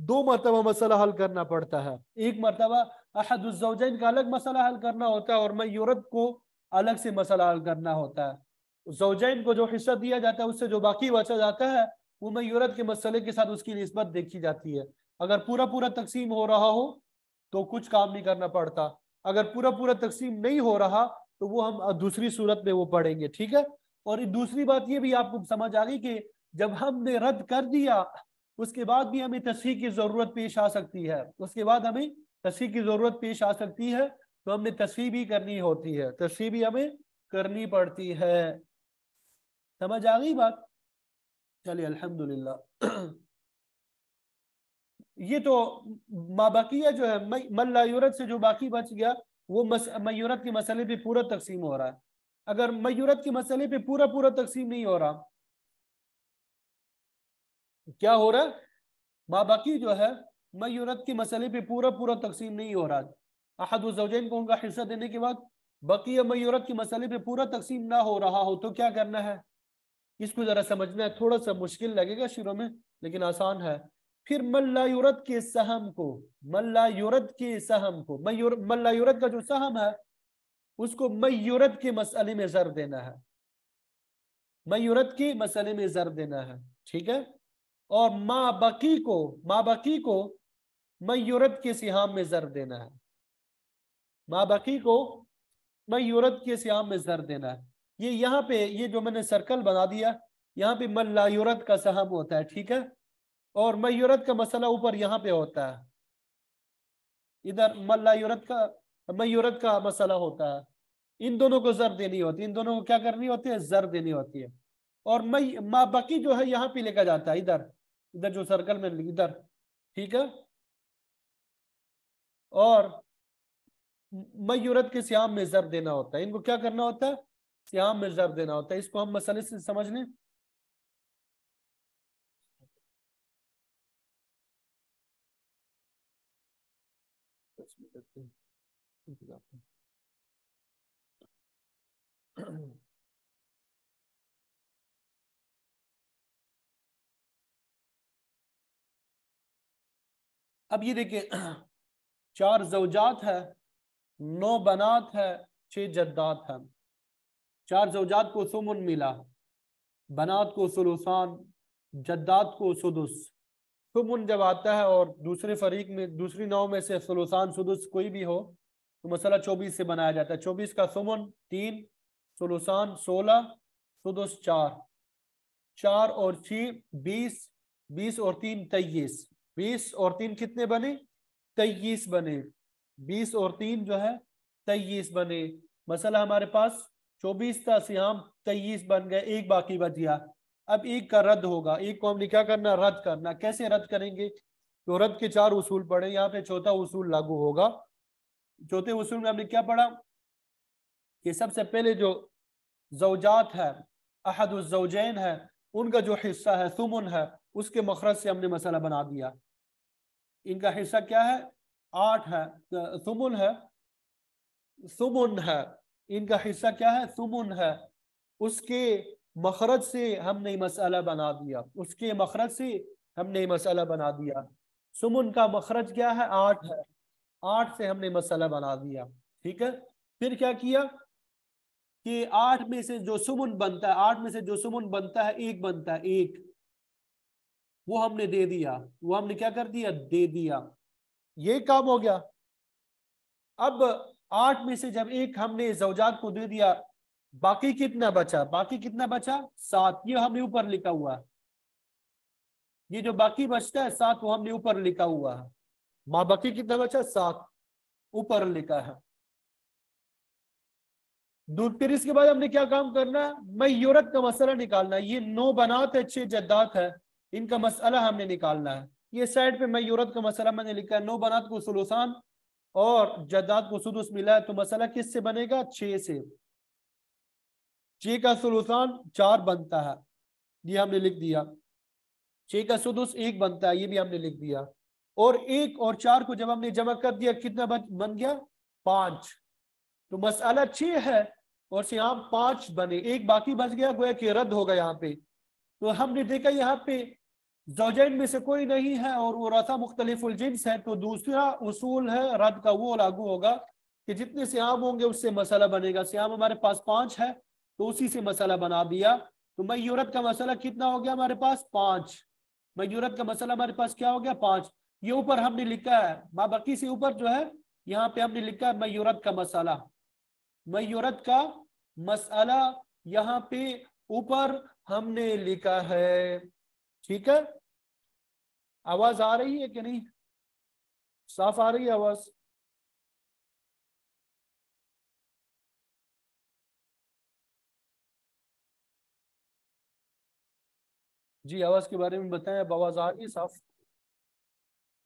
2 मरतबा मसला हल करना पड़ता है। एक मरतबा अहदुज़्ज़ौजैन का अलग मसला हल करना होता है और मयूरत को अलग से मसला हल करना होता है। ज़ौजैन को जो हिस्सा दिया जाता है उससे जो बाकी बचा जाता है वो मयूरत के मसले के साथ उसकी निस्बत देखी जाती है। अगर पूरा पूरा तकसीम हो रहा हो तो कुछ काम नहीं करना पड़ता, अगर पूरा पूरा तकसीम नहीं हो रहा तो वो हम दूसरी सूरत में वो पढ़ेंगे, ठीक है। और दूसरी बात ये भी आपको समझ आ गई कि जब हमने रद्द कर दिया उसके बाद भी हमें तस्हीह की जरूरत पेश आ सकती है, उसके बाद हमें तस्हीह की जरूरत पेश आ सकती है, तो हमने तस्हीह भी करनी होती है, तस्हीह भी हमें करनी पड़ती है। समझ आ गई बात? चलिए अल्हम्दुलिल्लाह। ये तो माबकिया जो है मल्लायुरत से जो बाकी बच गया वो मयूरत के मसले पे पूरा तकसीम हो रहा है। अगर मयूरत के मसले पे पूरा पूरा तकसीम नहीं हो रहा, क्या हो रहा है? माबाकी जो है मयूरत के मसले पे पूरा पूरा तकसीम नहीं हो रहा। अहदुज़्ज़ौजैन को उनका हिस्सा देने के बाद बकिया मयूरत के मसले पे पूरा तकसीम ना हो रहा हो तो क्या करना है? इसको जरा समझना है, थोड़ा सा मुश्किल लगेगा शुरू में लेकिन आसान है। फिर मल्लायुरत के सहम को, मल्लायुरत के सहम को मल्लायुरत का जो सहम है उसको मयूरत के मसले में जर देना है, मयूरत के मसले में जर देना है, ठीक है। और माँ बकी को मयूरत के सिहाम में जर देना है, माँ बकी को मयूरत के सिहाम में जर देना है। ये यहाँ पे ये जो मैंने सर्कल बना दिया, यहाँ पे मल्लायुरत का सहम होता है, ठीक है, और मयूरत का मसला ऊपर यहाँ पे होता है, इधर मयूरत का मसला होता है। इन दोनों को जर देनी होती है, इन दोनों को क्या करनी होती है? जर देनी होती है। और माँ बकी जो है यहाँ पे लेकर जाता है, इधर इधर जो सर्कल में इधर, ठीक है। और मयूरत के सियाम में जर देना होता है, इनको क्या करना होता है? सियाम में ज़र देना होता है। इसको हम मसले से समझ लें। अब ये देखिए, 4 जौजात है, 9 बनात है, 6 जद्दात है। 4 जौजात को सुमुन मिला, बनात को सुलुसान, जद्दात को सुदुस। सुमुन जब आता है और दूसरे फरीक में, दूसरी 9 में से सुलुसान सुदुस कोई भी हो, तो मसला 24 से बनाया जाता है। 24 का सुमुन 3, सुलुसान 16, सुदुस 4। 4 और 6 20, 20 और 3 23। 20 और 3 कितने बने? 23 बने। 20 और 3 जो है 23 बने। मसला हमारे पास 24 था, सियाम 23 बन गए, एक बाकी बच गया। अब एक का रद्द होगा, एक को हमने क्या करना? रद्द करना। कैसे रद्द करेंगे? तो रद्द के 4 उसूल पढ़े, यहाँ पे चौथा उसूल लागू होगा। चौथे उसूल में हमने क्या पढ़ा कि सबसे पहले जो जौजात है, अहदुज़्ज़ौजैन है, उनका जो हिस्सा है सुमुन है, उसके मखरज से हमने मसला बना दिया। इनका हिस्सा क्या है? 8 है, सुमुन है, सुमुन है। इनका हिस्सा क्या है? सुमुन है। उसके मखरज से हमने मसला बना दिया, उसके मखरज से हमने मसला बना दिया। सुमुन का मखरज क्या है? 8 है। 8 से हमने मसला बना दिया। ठीक है। फिर क्या किया कि 8 में से जो सुमुन बनता है, 8 में से जो सुमुन बनता है, एक बनता है, एक, वो हमने दे दिया। वो हमने क्या कर दिया? दे दिया। ये काम हो गया। अब 8 में से जब एक हमने जौजात को दे दिया, बाकी कितना बचा? बाकी कितना बचा? 7। ये हमने ऊपर लिखा हुआ है। ये जो बाकी बचता है 7, वो हमने ऊपर लिखा हुआ है। माँ बाकी कितना बचा? 7 ऊपर लिखा है। फिर इसके बाद हमने क्या काम करना? मयूरत का मसला निकालना है। ये 9 बनात है, 6 जद्दात है, इनका मसला हमने निकालना है। ये साइड पे मयूरत का मसला मैंने लिखा है। 9 बनात को सुलुसान और जद्दात को सुदुस मिला है, तो मसला किससे बनेगा? 6 से। 6 का सुलुसान 4 बनता है, ये हमने लिख दिया। 6 का सुदुस 1 बनता है, ये भी हमने लिख दिया। और 1 और 4 को जब हमने जमा कर दिया, कितना बन गया? 5। तो मसला 6 है और से यहाँ 5 बने, एक बाकी बच गया, गोया कि रद्द होगा यहाँ पे। तो हमने देखा यहाँ पे ज़ौजैन में से कोई नहीं है और वो रसा मुख्तलिफुल जिन्स है, तो दूसरा उसूल है रद्द का, वो लागू होगा कि जितने सियाम होंगे उससे मसला बनेगा। सियाम हमारे पास 5 है, तो उसी से मसला बना दिया। तो मयूरत का मसला कितना हो गया हमारे पास? 5। मयूरत का मसला हमारे पास क्या हो गया? 5। ये ऊपर हमने लिखा है, बाकी से ऊपर जो है यहाँ पे हमने लिखा है मयूरत का मसला। मयूरत का मसला यहाँ पे ऊपर हमने लिखा है। ठीक है। आवाज आ रही है कि नहीं? साफ आ रही है आवाज? जी, आवाज के बारे में बताएं। अब आवाज आ रही है साफ?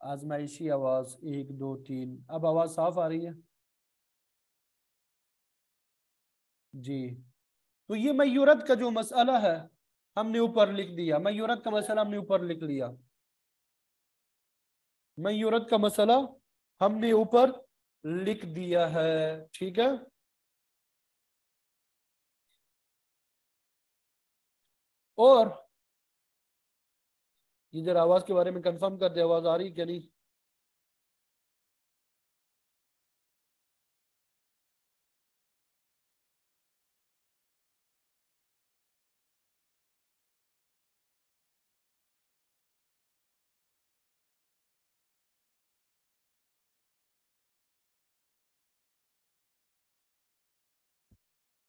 आजमाइशी आवाज 1 2 3। अब आवाज साफ आ रही है? जी। तो ये मयूरत का जो मसला है हमने ऊपर लिख दिया। मयूरत का मसला हमने ऊपर लिख लिया। मयूरत का मसला हमने ऊपर लिख दिया है। ठीक है। और इधर आवाज के बारे में कंफर्म कर दे, आवाज आ रही क्या नहीं?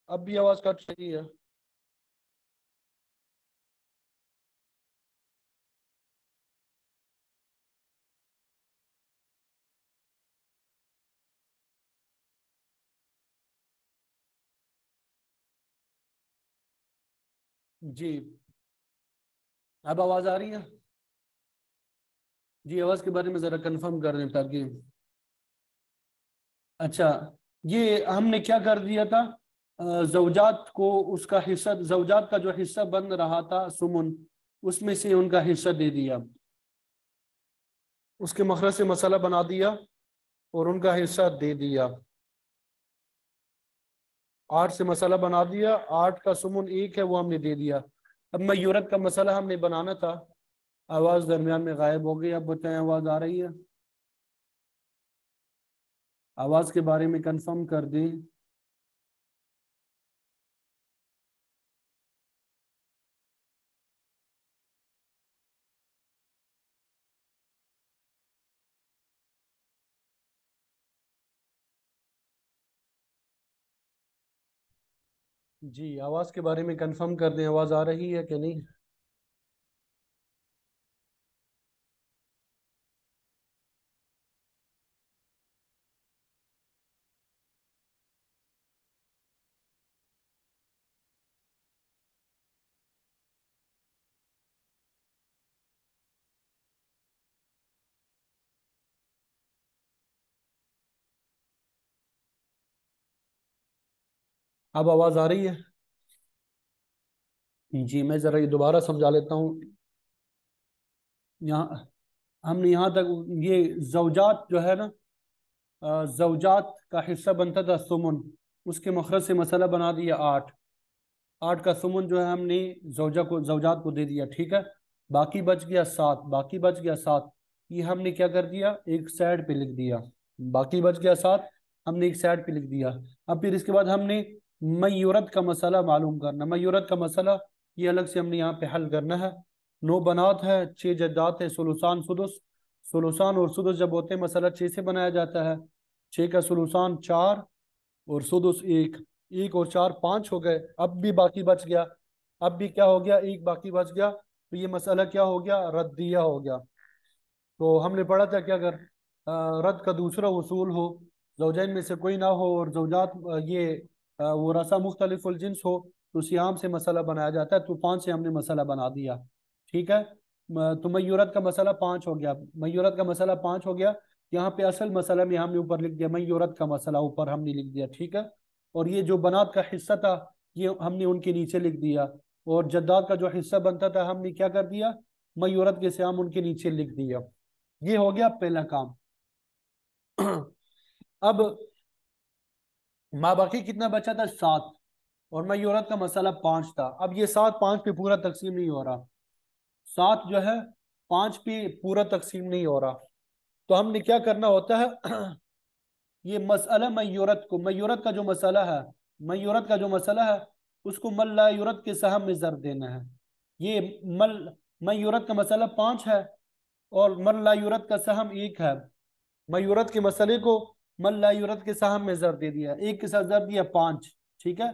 अब भी आवाज कट रही है? जी। अब आवाज आ रही है? जी, आवाज के बारे में जरा कंफर्म कर दें ताकि। अच्छा, ये हमने क्या कर दिया था? जौजात को उसका हिस्सा, जौजात का जो हिस्सा बन रहा था सुमुन, उसमें से उनका हिस्सा दे दिया, उसके मखरज से मसाला बना दिया और उनका हिस्सा दे दिया। 8 से मसाला बना दिया, 8 का सुमुन 1 है वो हमने दे दिया। अब मयूरत का मसाला हमने बनाना था। आवाज दरमियान में गायब हो गई। अब बताएं, आवाज आ रही है? आवाज के बारे में कंफर्म कर दें। जी, आवाज के बारे में कंफर्म कर दें, आवाज आ रही है कि नहीं? अब आवाज आ रही है? जी, मैं जरा ये दोबारा समझा लेता हूँ। यहाँ हमने यहाँ तक, ये जौजात जो है ना, जौजात का हिस्सा बनता था सुमुन, उसके मखरज से मसाला बना दिया 8। 8 का सुमन जो है हमने जौजात को दे दिया, ठीक है। बाकी बच गया 7, बाकी बच गया 7। ये हमने क्या कर दिया, एक साइड पे लिख दिया। बाकी बच गया 7, हमने एक साइड पे लिख दिया। अब फिर इसके बाद हमने मयूरत का मसाला मालूम करना। मयूरत का मसाला ये अलग से हमने यहाँ पे हल करना है। 9 बनात है, 6 जद्दात है, सुलुसान सुदुस। सुलुसान और सुदुस जब होते हैं, मसाला 6 से बनाया जाता है। 6 का सुलुसान 4 और सुदुस 1। 1 और 4 5 हो गए। अब भी बाकी बच गया। अब भी क्या हो गया, एक बाकी बच गया। तो ये मसला क्या हो गया, रद्दिया हो गया। तो हमने पढ़ा था कि अगर रद्द का दूसरा उसूल हो, जौजैन में से कोई ना हो और जौजात ये वो रसा मुख्तलिफुल जिन्स हो, तो सियाम से मसला बनाया जाता है। तूफान से हमने मसला बना दिया, ठीक है। तो मयूरत का मसला 5 हो गया। मयूरत का मसला 5 हो गया। यहाँ पे असल मसला में हमने ऊपर लिख दिया, मयूरत का मसला ऊपर हमने लिख दिया, ठीक है। और ये जो बनात का हिस्सा था, ये हमने उनके नीचे लिख दिया। और जद्दात का जो हिस्सा बनता था, हमने क्या कर दिया, मयूरत के सियाम उनके नीचे लिख दिया। ये हो गया पहला काम। अब माँ बाकी कितना बचा था, 7। और मयूरत का मसला 5 था। अब ये 7 5 पे पूरा तकसीम नहीं हो रहा। 7 जो है 5 पे पूरा तकसीम नहीं हो रहा। तो हमने क्या करना होता है, ये मसला मयूरत को, मयूरत का जो मसला है, मयूरत का जो मसला है, उसको मल्ला यूरत के सहम में जर देना है। ये मल मयूरत का मसला 5 है और मल्ला यूरत का सहम 1 है। मयूरत के मसले को मल्ला यूरत के साहब में जर दे दिया, 1 के साथ जर दिया 5, ठीक है।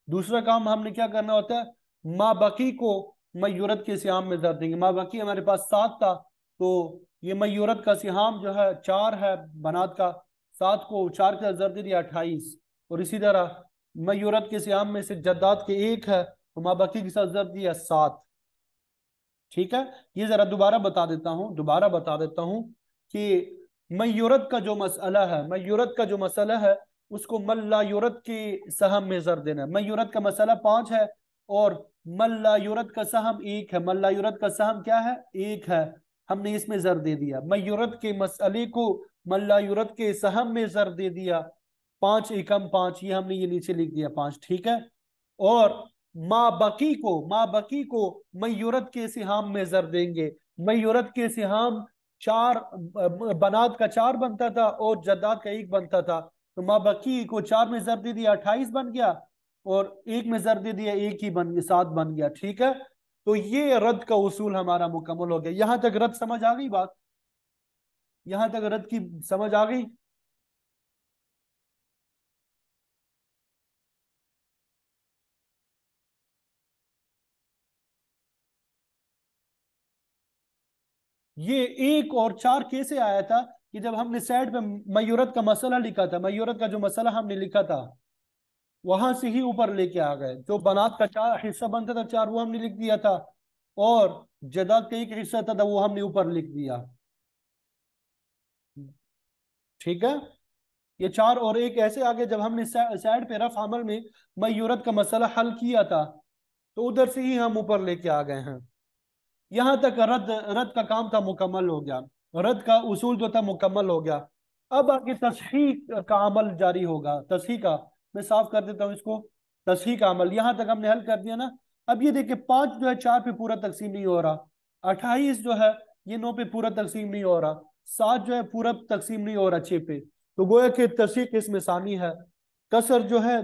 दूसरा काम हमने क्या करना होता है, माँ बकी को मयूरत के सिहाम में जर देंगे। माँ बकी हमारे पास 7 था, तो ये मयूरत का सिहाम जो है 4 है बनात का। 7 को 4 के साथ जर दे दिया 28। और इसी तरह मयूरत के सिहाम में से जद्दात के 1 है, तो माँ बकी के साथ जर दिया 7, ठीक है। ये जरा दोबारा बता देता हूँ, दोबारा बता देता हूँ कि मयूरत का जो मसला है, मयूरत का जो मसला है, उसको मल्ला यूरत की सहम में जर देना है। मयूरत का मसला 5 है और मल्ला यूरत का सहम 1 है। मल्ला यूरत का सहम क्या है, 1 है। हमने इसमें जर दे दिया, मयूरत के मसले को मल्ला यूरत के सहम में जर दे दिया। 5 एकम 5, ये हमने ये नीचे लिख दिया 5, ठीक है। और माँ बकी को मयूरत के सिहाम में जर देंगे। मयूरत के सिहाम 4, बनात का 4 बनता था और जद्दात का 1 बनता था। तो माँ बकी को 4 में जर दे दिया 28 बन गया, और 1 में जर दे दिया 1 ही बन गया, 7 बन गया, ठीक है। तो ये रद्द का उसूल हमारा मुकम्मल हो गया। यहां तक रद्द समझ आ गई बात? यहां तक रद्द की समझ आ गई? ये 1 और 4 कैसे आया था, कि जब हमने साइड पे मयूरत का मसला लिखा था, मयूरत का जो मसला हमने लिखा था, वहां से ही ऊपर लेके आ गए। जो बनात का 4 हिस्सा बनता था 4, वो हमने लिख दिया था। और जदाद का 1 हिस्सा था वो हमने ऊपर लिख दिया, ठीक है। ये 4 और 1 ऐसे आ गए। जब हमने साइड पे रफ अमल में मयूरत का मसला हल किया था, तो उधर से ही हम ऊपर लेके आ गए हैं। यहां तक रद्द रद्द का काम था, मुकम्मल हो गया। रद्द का उसूल जो था मुकम्मल हो गया। अब आगे तस्हीह का अमल जारी होगा। तस्हीह का, मैं साफ कर देता हूँ इसको। तस्हीह का अमल यहां तक हमने हल कर दिया ना। अब ये देखिए, 5 जो है 4 पे पूरा तकसीम नहीं हो रहा। 28 जो है ये 9 पे पूरा तकसीम नहीं हो रहा। 7 जो है पूरा तकसीम नहीं हो रहा 6 पे। तो गोया कि तस्हीह किस्म सानी है। कसर जो है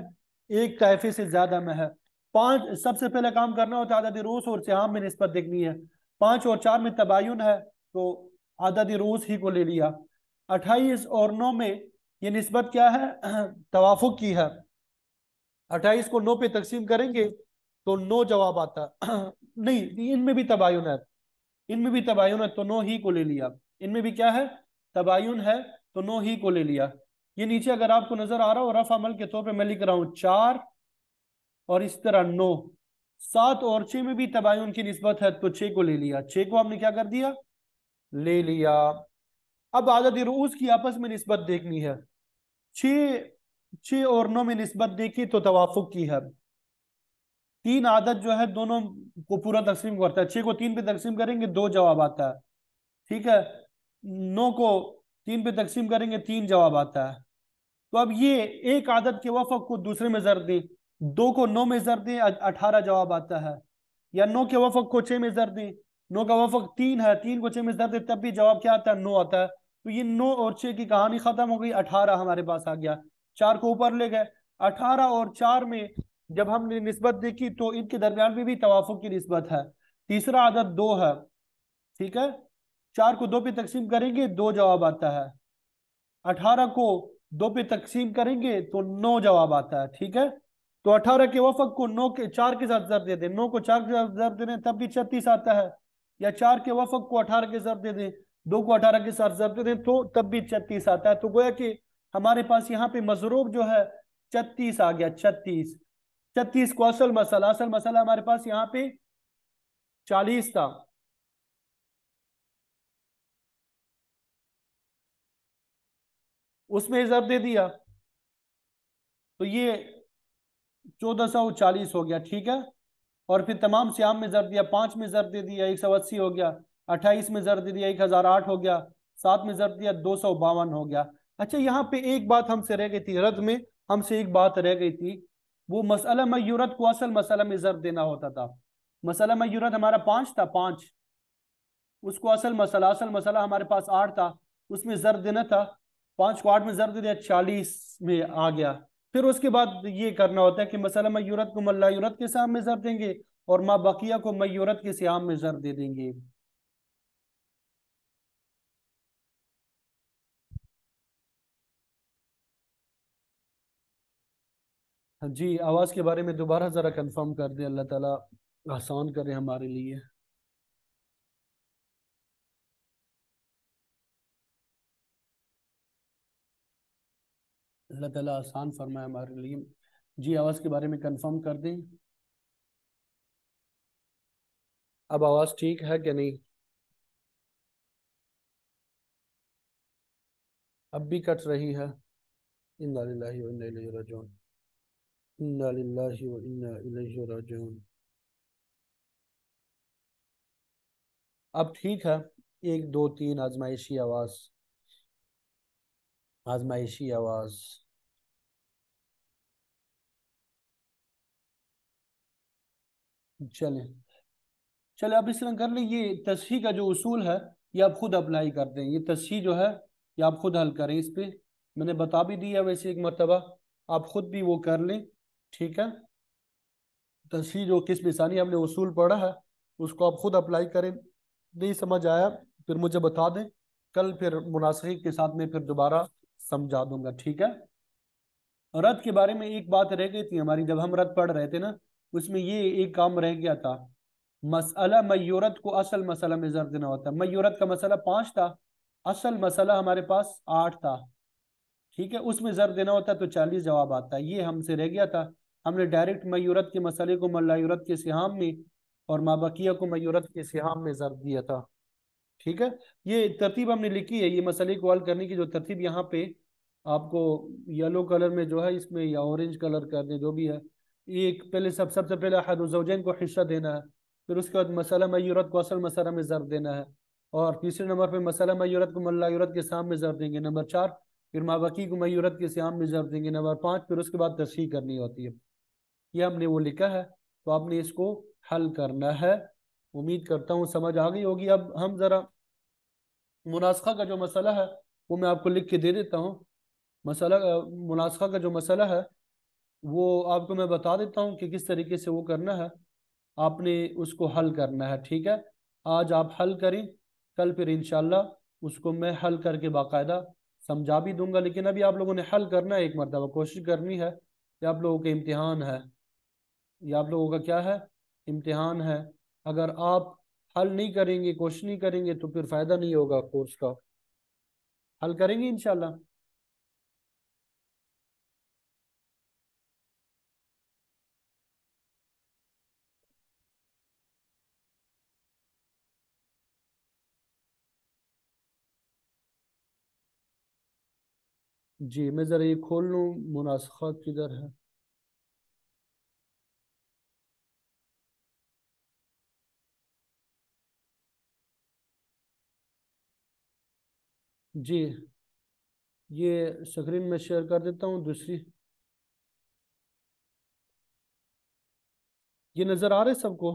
एक ताइफे से ज्यादा में है। 5 सबसे पहले काम करना होता है, आदद रूस और सिहाम में निस्बत देखनी है। 5 और 4 में तबायुन है, तो आदद रूस ही को ले लिया। 28 और 9 में ये निस्बत क्या है? तवाफुक की है। 28 को 9 पे तकसीम करेंगे तो 9 जवाब आता है। नहीं, इनमें भी तबायुन है। इनमें भी तबायुन है तो 9 ही को ले लिया। इनमें भी क्या है? तबायुन है, तो 9 ही को ले लिया। ये नीचे अगर आपको नजर आ रहा हो, रफ अमल के तौर पे मैं लिख रहा हूं 4 और इस तरह 9। 7 और 6 में भी तबायुन की निस्बत है, तो 6 को ले लिया। 6 को हमने क्या कर दिया? ले लिया। अब आदद रूस की आपस में निस्बत देखनी है। 6 6 और 9 में निस्बत देखी तो तवाफुक की है। 3 आदद जो है दोनों को पूरा तकसीम करता है। 6 को 3 पे तकसीम करेंगे 2 जवाब आता है। ठीक है। 9 को 3 पे तकसीम करेंगे 3 जवाब आता है। तो अब ये एक आदत के वफक को दूसरे में जर दें। 2 को 9 में जर दें, 18 जवाब आता है। या 9 के वफक को 6 में जर दें। 9 का वफक 3 है, 3 को 6 में जर दें, तब भी जवाब क्या आता है? 9 आता है। तो ये 9 और 6 की कहानी खत्म हो गई। 18 हमारे पास आ गया। 4 को ऊपर ले गए। 18 और 4 में जब हमने निस्बत देखी तो इनके दरमियान में भी तवाफुक की निस्बत है। तीसरा आदत 2 है। ठीक है। 4 को 2 पे तकसीम करेंगे 2 जवाब आता है। 18 को 2 पे तकसीम करेंगे तो 9 जवाब आता है। ठीक है। तो 18 के वफक को 9 के 4 के साथ जर दे दें, 9 को 4 के साथ जर दे दें, तब भी 36 आता है। या 4 के वफक को 18 के जर दे दें, 2 को 18 के साथ जर दे दें, तो तब भी 36 आता है। तो गोया कि हमारे पास यहाँ पे मजरूब जो है 36 आ गया। 36। 36 को असल मसला हमारे पास यहाँ पे 40 था। उसमें जर दे दिया तो ये 1440 हो गया। ठीक है। और फिर तमाम श्याम में जर दिया, 5 में जर दे दिया 180 हो गया। 28 में जर दे दिया 1008 हो गया। 7 में जर दिया 252 हो गया। अच्छा, यहाँ पे एक बात हमसे रह गई थी रद में। हमसे एक बात रह गई थी। वो मसला मयूरत को असल मसला में जर देना होता था। मसला मयूरत हमारा 5 था, 5। उसको असल मसला हमारे पास 8 था। उसमें जर देना था। 5 को 8 में जर दे दिया, 40 में आ गया। फिर उसके बाद ये करना होता है कि मसला मयूरत को मल्लायूरत के साम में जर देंगे, और माँ बकिया को मयूरत के सियाम में जर दे देंगे। हाँ जी, आवाज़ के बारे में दोबारा ज़रा कंफर्म कर दें। अल्लाह ताला आसान करे हमारे लिए। अल्लाह ताला आसान फरमाए हमारे लिए। जी, आवाज़ के बारे में कंफर्म कर दें। अब आवाज़ ठीक है कि नहीं? अब भी कट रही है। इन्ना लिल्लाहि व इन्ना इलैहि राजिऊन। इन्ना लिल्लाहि व इन्ना इलैहि राजिऊन। अब ठीक है। 1 2 3 आजमाइशी आवाज़। आजमाइशी आवाज़। चलें। चले, आप इस तरह कर लें। ये तस्हीह का जो उसूल है ये आप खुद अप्लाई कर दें। ये तस्हीह जो है ये आप खुद हल करें। इस पे मैंने बता भी दिया वैसे एक मरतबा। आप खुद भी वो कर लें। ठीक है। तस्हीह जो किस मिसानी हमने उसूल पढ़ा है उसको आप खुद अप्लाई करें। नहीं समझ आया फिर मुझे बता दें। कल फिर मुनासिब के साथ में फिर दोबारा समझा दूंगा। ठीक है। रद के बारे में एक बात रह गई थी हमारी, जब हम रद पढ़ रहे थे ना, उसमें ये एक काम रह गया था। मसला मयूरत को असल मसला में जर देना होता है। मयूरत का मसला 5 था, असल मसला हमारे पास 8 था। ठीक है। उसमें जर देना होता है तो 40 जवाब आता है। ये हमसे रह गया था। हमने डायरेक्ट मयूरत के मसले को मल्लायूरत के सिहाम में और माबकिया को मयूरत के सिहाम में जर दिया था। ठीक है। ये तरतीब हमने लिखी है। ये मसले को हल करने की जो तरतीब यहाँ पे आपको येलो कलर में जो है इसमें, या ऑरेंज कलर कर दें, जो भी है। एक पहले सबसे पहले अहदुज़ौजैन को हिस्सा देना है। फिर उसके बाद मसला मयूरत को असल मसला में ज़र देना है। और तीसरे नंबर पे मसला मयूरत को मल्लायूरत के साम में ज़र देंगे। नंबर 4 फिर माबकी को मयूरत के साम में ज़र देंगे। नंबर 5 फिर उसके बाद तशरीह करनी होती है। ये हमने वो लिखा है, तो आपने इसको हल करना है। उम्मीद करता हूँ समझ आ गई होगी। अब हम ज़रा मुनासखा का जो मसला है वो मैं आपको लिख के दे देता हूँ। मसला मुनासखा का जो मसला है वो आपको मैं बता देता हूँ कि किस तरीके से वो करना है। आपने उसको हल करना है, ठीक है। आज आप हल करें, कल फिर इंशाल्लाह उसको मैं हल करके बाकायदा समझा भी दूंगा। लेकिन अभी आप लोगों ने हल करना है, एक मरतबा कोशिश करनी है। कि आप लोगों के इम्तिहान है, या आप लोगों का क्या है, इम्तिहान है। अगर आप हल नहीं करेंगे, कोशिश नहीं करेंगे, तो फिर फ़ायदा नहीं होगा कोर्स का। हल करेंगे इंशाल्लाह। जी मैं ज़रा ये खोल लूँ, मुनासखा किधर है। जी ये स्क्रीन में शेयर कर देता हूँ दूसरी। ये नज़र आ रहे सबको?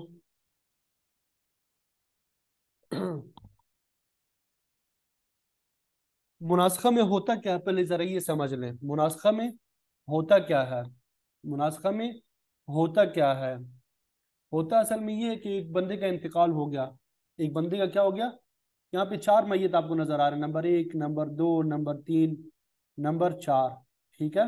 मुनासखा में होता क्या है, पहले ज़रा ये समझ लें। मुनासखा में होता क्या है? मुनासखा में होता क्या है? होता असल में ये है कि एक बंदे का इंतकाल हो गया। एक बंदे का क्या हो गया? यहाँ पे 4 मैयत आपको नजर आ रहे हैं, नंबर 1, नंबर 2, नंबर 3, नंबर 4। ठीक है।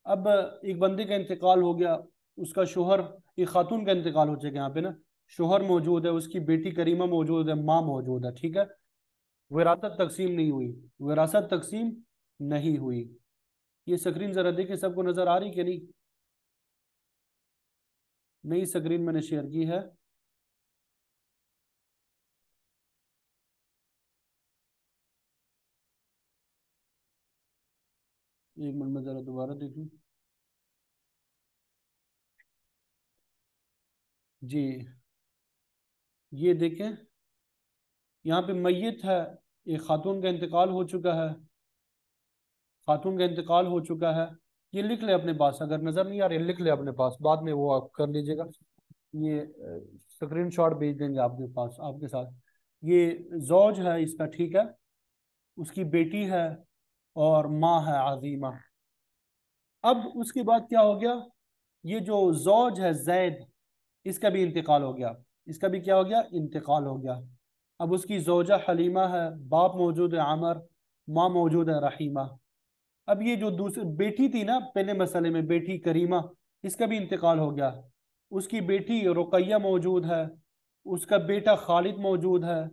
अब एक बंदे का इंतकाल हो गया, उसका शोहर, एक खातून का इंतकाल हो जाएगा यहाँ पे ना। शोहर मौजूद है, उसकी बेटी करीमा मौजूद है, माँ मौजूद है, ठीक है। विरासत तकसीम नहीं हुई। विरासत तकसीम नहीं हुई। ये स्क्रीन जरा देखिए, सबको नजर आ रही कि नहीं? नई स्क्रीन मैंने शेयर की है। एक मिनट में जरा दोबारा देख लूँ। जी ये देखें, यहाँ पे मैयत है, एक खातून का इंतकाल हो चुका है। खातून का इंतकाल हो चुका है। ये लिख ले अपने पास, अगर नजर नहीं आ रही लिख ले अपने पास, बाद में वो आप कर लीजिएगा। ये स्क्रीन शॉट भेज देंगे आपके पास, आपके साथ। ये जौज है इसका, ठीक है। उसकी बेटी है और माँ है अजीमा। अब उसके बाद क्या हो गया? ये जो जौज है जैद, इसका भी इंतकाल हो गया। इसका भी क्या हो गया? इंतकाल हो गया। अब उसकी जोजा हलीमा है, बाप मौजूद है आमर, माँ मौजूद है रहीमा। अब ये जो दूसरी बेटी थी ना पहले मसले में, बेटी करीमा, इसका भी इंतकाल हो गया। उसकी बेटी रुकैया मौजूद है, उसका बेटा खालिद मौजूद है,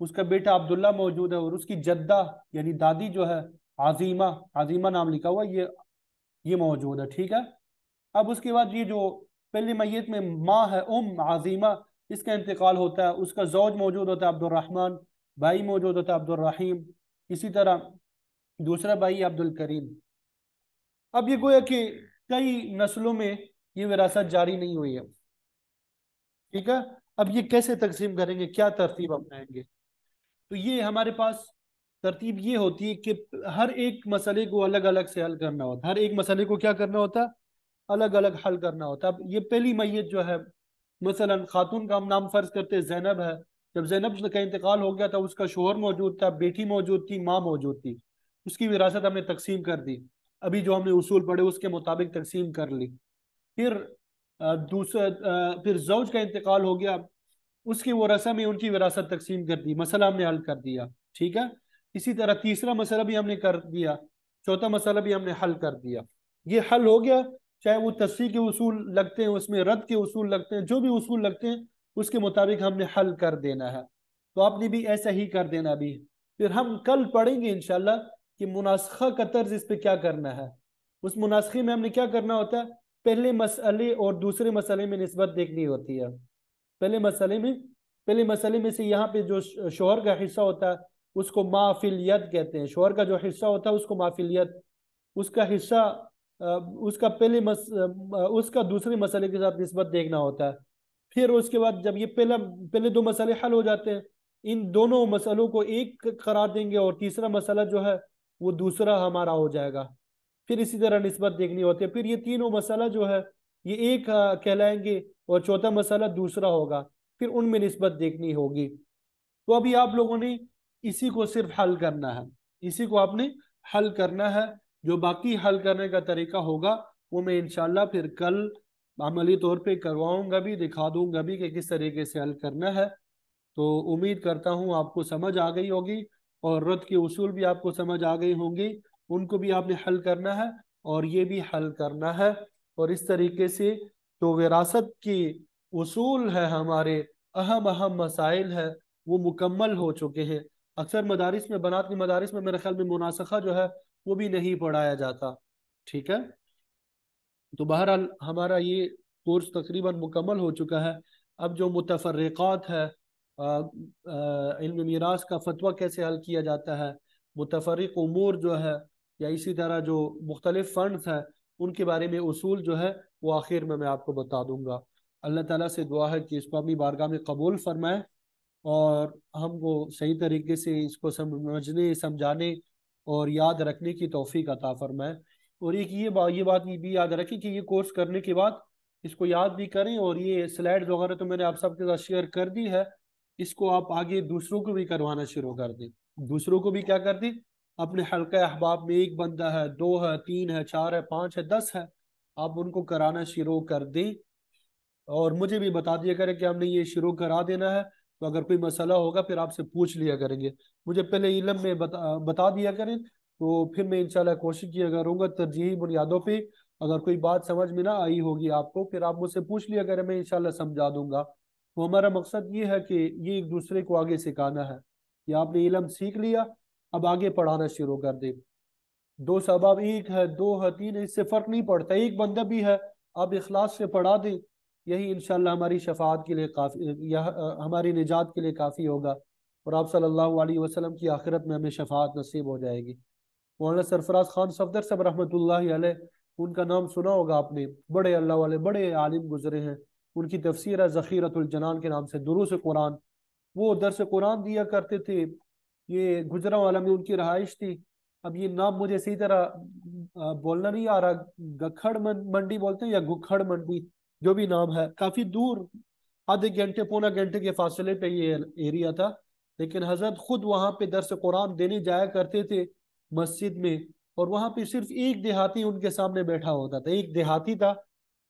उसका बेटा अब्दुल्ला मौजूद है, और उसकी जद्दा यानी दादी जो है आजीमा, आजीमा नाम लिखा हुआ, ये मौजूद है, ठीक है। अब उसके बाद ये जो पहली मैयत में माँ है उम आजीमा, इसका इंतकाल होता है। उसका जौज मौजूद होता है अब्दुलरहमान, भाई मौजूद होता है अब्दुलरहीम। इसी तरह दूसरा भाई अब्दुल करीम। अब ये गोया कि कई नस्लों में ये विरासत जारी नहीं हुई है, ठीक है। अब ये कैसे तकसीम करेंगे, क्या तरतीब अपनाएंगे? तो ये हमारे पास तरतीब ये होती है कि हर एक मसले को अलग अलग से हल करना होता है। हर एक मसले को क्या करना होता है? अलग अलग हल करना होता है। अब ये पहली मैयत जो है, मसलन खातून का हम नाम फर्ज करते हैं जैनब है। जब जैनब का इंतकाल हो गया था, उसका शोहर मौजूद था, बेटी मौजूद थी, माँ मौजूद थी। उसकी विरासत हमने तकसीम कर दी। अभी जो हमने उसूल पढ़े उसके मुताबिक तकसीम कर ली। फिर दूसरा फिर जौज का इंतकाल हो गया, उसकी वो रस्म है, उनकी विरासत तकसीम कर दी, मसला हमने हल कर दिया, ठीक है। इसी तरह तीसरा मसला भी हमने कर दिया, चौथा मसला भी हमने हल कर दिया। ये हल हो गया। चाहे वो तस्रीह के उसूल लगते हैं, उसमें रद्द के उसूल लगते हैं, जो भी उसूल लगते हैं उसके मुताबिक हमने हल कर देना है। तो आपने भी ऐसा ही कर देना अभी। फिर हम कल पढ़ेंगे इंशाल्लाह कि मुनासखा का तर्ज इस पे क्या करना है। उस मुनासखे में हमने क्या करना होता है? पहले मसले और दूसरे मसले में निस्बत देखनी होती है। पहले मसले में पहले मसले में से यहाँ पे जो शोहर का हिस्सा होता है उसको माफिल यद कहते हैं। शोहर का जो हिस्सा होता है उसको माफिल यद उसका हिस्सा उसका उसका दूसरे मसले के साथ निस्बत देखना होता है। फिर उसके बाद जब ये पहले दो मसले हल हो जाते हैं, इन दोनों मसलों को एक करार देंगे और तीसरा मसला जो है वो दूसरा हमारा हो जाएगा। फिर इसी तरह निस्बत देखनी होती है, फिर ये तीनों मसला जो है ये एक कहलाएंगे और चौथा मसला दूसरा होगा, फिर उनमें निस्बत देखनी होगी। तो अभी आप लोगों ने इसी को सिर्फ हल करना है, इसी को आपने हल करना है। जो बाकी हल करने का तरीका होगा वो मैं इंशाल्लाह फिर कल अमली तौर पे करवाऊंगा भी, दिखा दूंगा भी कि किस तरीके से हल करना है। तो उम्मीद करता हूँ आपको समझ आ गई होगी और रद के उसूल भी आपको समझ आ गई होंगी, उनको भी आपने हल करना है और ये भी हल करना है। और इस तरीके से जो विरासत की उसूल है, हमारे अहम अहम मसाइल है, वो मुकम्मल हो चुके हैं। अक्सर मदारिस में, बनात के मदारिस में मेरे ख्याल में मुनासखा जो है वो भी नहीं पढ़ाया जाता। ठीक है, तो बहरहाल हमारा ये कोर्स तकरीबन मुकम्मल हो चुका है। अब जो मुतफर्रिक़ात है, इल्म मीरास का फतवा कैसे हल किया जाता है, मुतफर्रिक़ उमूर जो है, या इसी तरह जो मुख्तलिफ फ़ंड्स हैं उनके बारे में उसूल जो है वो आखिर में मैं आपको बता दूंगा। अल्लाह ताला से दुआ है कि इसको अपनी बारगाह में कबूल फरमाए और हमको सही तरीके से इसको समझने, समझाने और याद रखने की तौफीक अता फरमाए। और एक ये बात भी याद रखें कि ये कोर्स करने के बाद इसको याद भी करें, और ये स्लाइड्स वगैरह तो मैंने आप सबके साथ शेयर कर दी है, इसको आप आगे दूसरों को भी करवाना शुरू कर दें। दूसरों को भी क्या कर दें, अपने हल्का अहबाब में एक बंदा है, दो है, तीन है, चार है, पांच है, 10 है, आप उनको कराना शुरू कर दें। और मुझे भी बता दिया करें कि हमने ये शुरू करा देना है, तो अगर कोई मसला होगा फिर आपसे पूछ लिया करेंगे। मुझे पहले इल्म में बता दिया करें, तो फिर मैं इंशाल्लाह कोशिश किया करूंगा तरजीही बुनियादों पे, अगर कोई बात समझ में ना आई होगी आपको फिर आप मुझसे पूछ लिया करें, मैं इंशाल्लाह समझा दूंगा। तो हमारा मकसद ये है कि ये एक दूसरे को आगे सिखाना है। या आपने इल्म सीख लिया, अब आगे पढ़ाना शुरू कर दे। दो सबब एक है, दो है, तीन है, इससे फर्क नहीं पड़ता, एक बंदा भी है आप इखलास से पढ़ा दें, यही इंशाल्लाह हमारी शफात के लिए काफ़ी, यह हमारी निजात के लिए काफ़ी होगा। और आप सल्लल्लाहु अलैहि वसल्लम की आखिरत में हमें शफात नसीब हो जाएगी। मौलाना सरफराज खान सफदर साहब रहमतुल्लाहि अलैह, उनका नाम सुना होगा आपने, बड़े अल्लाह वाले, बड़े आलिम गुजरे हैं। उनकी तफसीर है ज़खीरतुल जनान के नाम से, दुरूस कुरान, वो दरस कुरान दिया करते थे। ये गुजरांवाला में उनकी रहाइश थी। अब ये नाम मुझे सही तरह बोलना नहीं आ रहा, गखड़ मंडी बोलते हैं या गुखड़ मंडी, जो भी नाम है, काफी दूर, आधे घंटे पौना घंटे के फासले पे ये एरिया था। लेकिन हजरत खुद वहां पे दरस कुरान देने जाया करते थे मस्जिद में, और वहां पे सिर्फ एक देहाती उनके सामने बैठा होता था, एक देहाती था,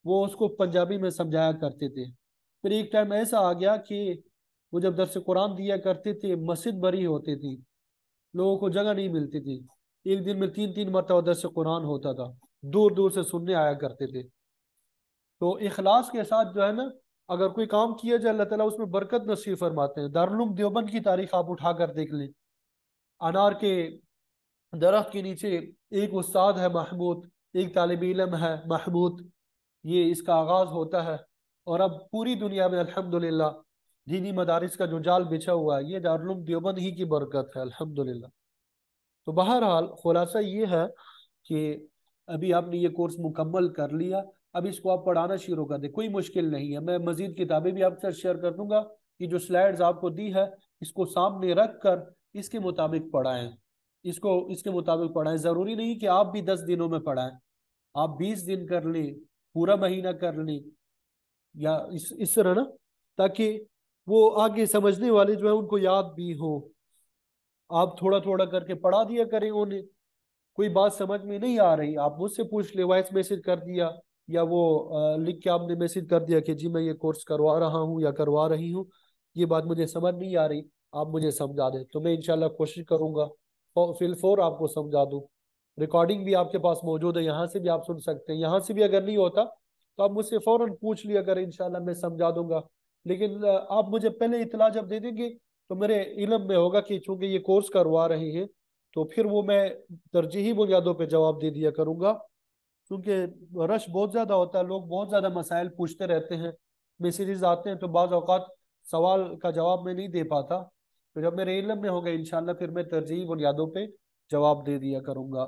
वो उसको पंजाबी में समझाया करते थे। फिर एक टाइम ऐसा आ गया कि वो जब दरस कुरान दिया करते थे, मस्जिद भरी होती थी, लोगों को जगह नहीं मिलती थी, एक दिन में 3 3 मरतबा दरस कुरान होता था, दूर दूर से सुनने आया करते थे। तो इखलास के साथ जो है ना, अगर कोई काम किया जाए अल्लाह ताला उसमें बरकत नसीब फरमाते हैं। दारुल उलूम देवबंद की तारीख आप उठा कर देख लें, अनार के दरख्त के नीचे एक उस्ताद है महमूद, एक तालिब इल्म है महमूद, ये इसका आगाज होता है। और अब पूरी दुनिया में अल्हम्दुलिल्लाह दीनी मदारिस का जो जाल बिछा हुआ है, ये दारुल उलूम देवबंद ही की बरकत है अल्हम्दुलिल्लाह। तो बहरहाल खुलासा ये है कि अभी आपने ये कोर्स मुकम्मल कर लिया, अब इसको आप पढ़ाना शुरू कर दें, कोई मुश्किल नहीं है। मैं मजीद किताबें भी आपके साथ शेयर कर दूंगा, कि जो स्लाइड्स आपको दी है इसको सामने रख कर इसके मुताबिक पढ़ाएं, इसको इसके मुताबिक पढ़ाएं। ज़रूरी नहीं कि आप भी 10 दिनों में पढ़ाएं, आप 20 दिन कर लें, पूरा महीना कर लें, या इस तरह ना, ताकि वो आगे समझने वाले जो है उनको याद भी हो। आप थोड़ा थोड़ा करके पढ़ा दिया करें उन्हें। कोई बात समझ में नहीं आ रही, आप मुझसे पूछ ले, वॉइस मैसेज कर दिया, या वो लिख के आपने मैसेज कर दिया कि जी मैं ये कोर्स करवा रहा हूँ या करवा रही हूँ, ये बात मुझे समझ नहीं आ रही, आप मुझे समझा दें, तो मैं इंशाल्लाह कोशिश करूंगा फिल फोर आपको समझा दूँ। रिकॉर्डिंग भी आपके पास मौजूद है, यहाँ से भी आप सुन सकते हैं, यहाँ से भी अगर नहीं होता तो आप मुझसे फौरन पूछ लिया करें, इंशाल्लाह मैं समझा दूंगा। लेकिन आप मुझे पहले इतला जब दे देंगे तो मेरे इल्म में होगा कि चूंकि ये कोर्स करवा रहे हैं, तो फिर वो मैं तरजीही बुनियादों पे जवाब दे दिया करूंगा। क्योंकि रश बहुत ज़्यादा होता है, लोग बहुत ज़्यादा मसाइल पूछते रहते हैं, मैसेजेस आते हैं, तो बाज़ औक़ात सवाल का जवाब मैं नहीं दे पाता। तो जब मेरे इल्म में होगा इंशाल्लाह फिर मैं तरजीही बुनियादों पे जवाब दे दिया करूंगा।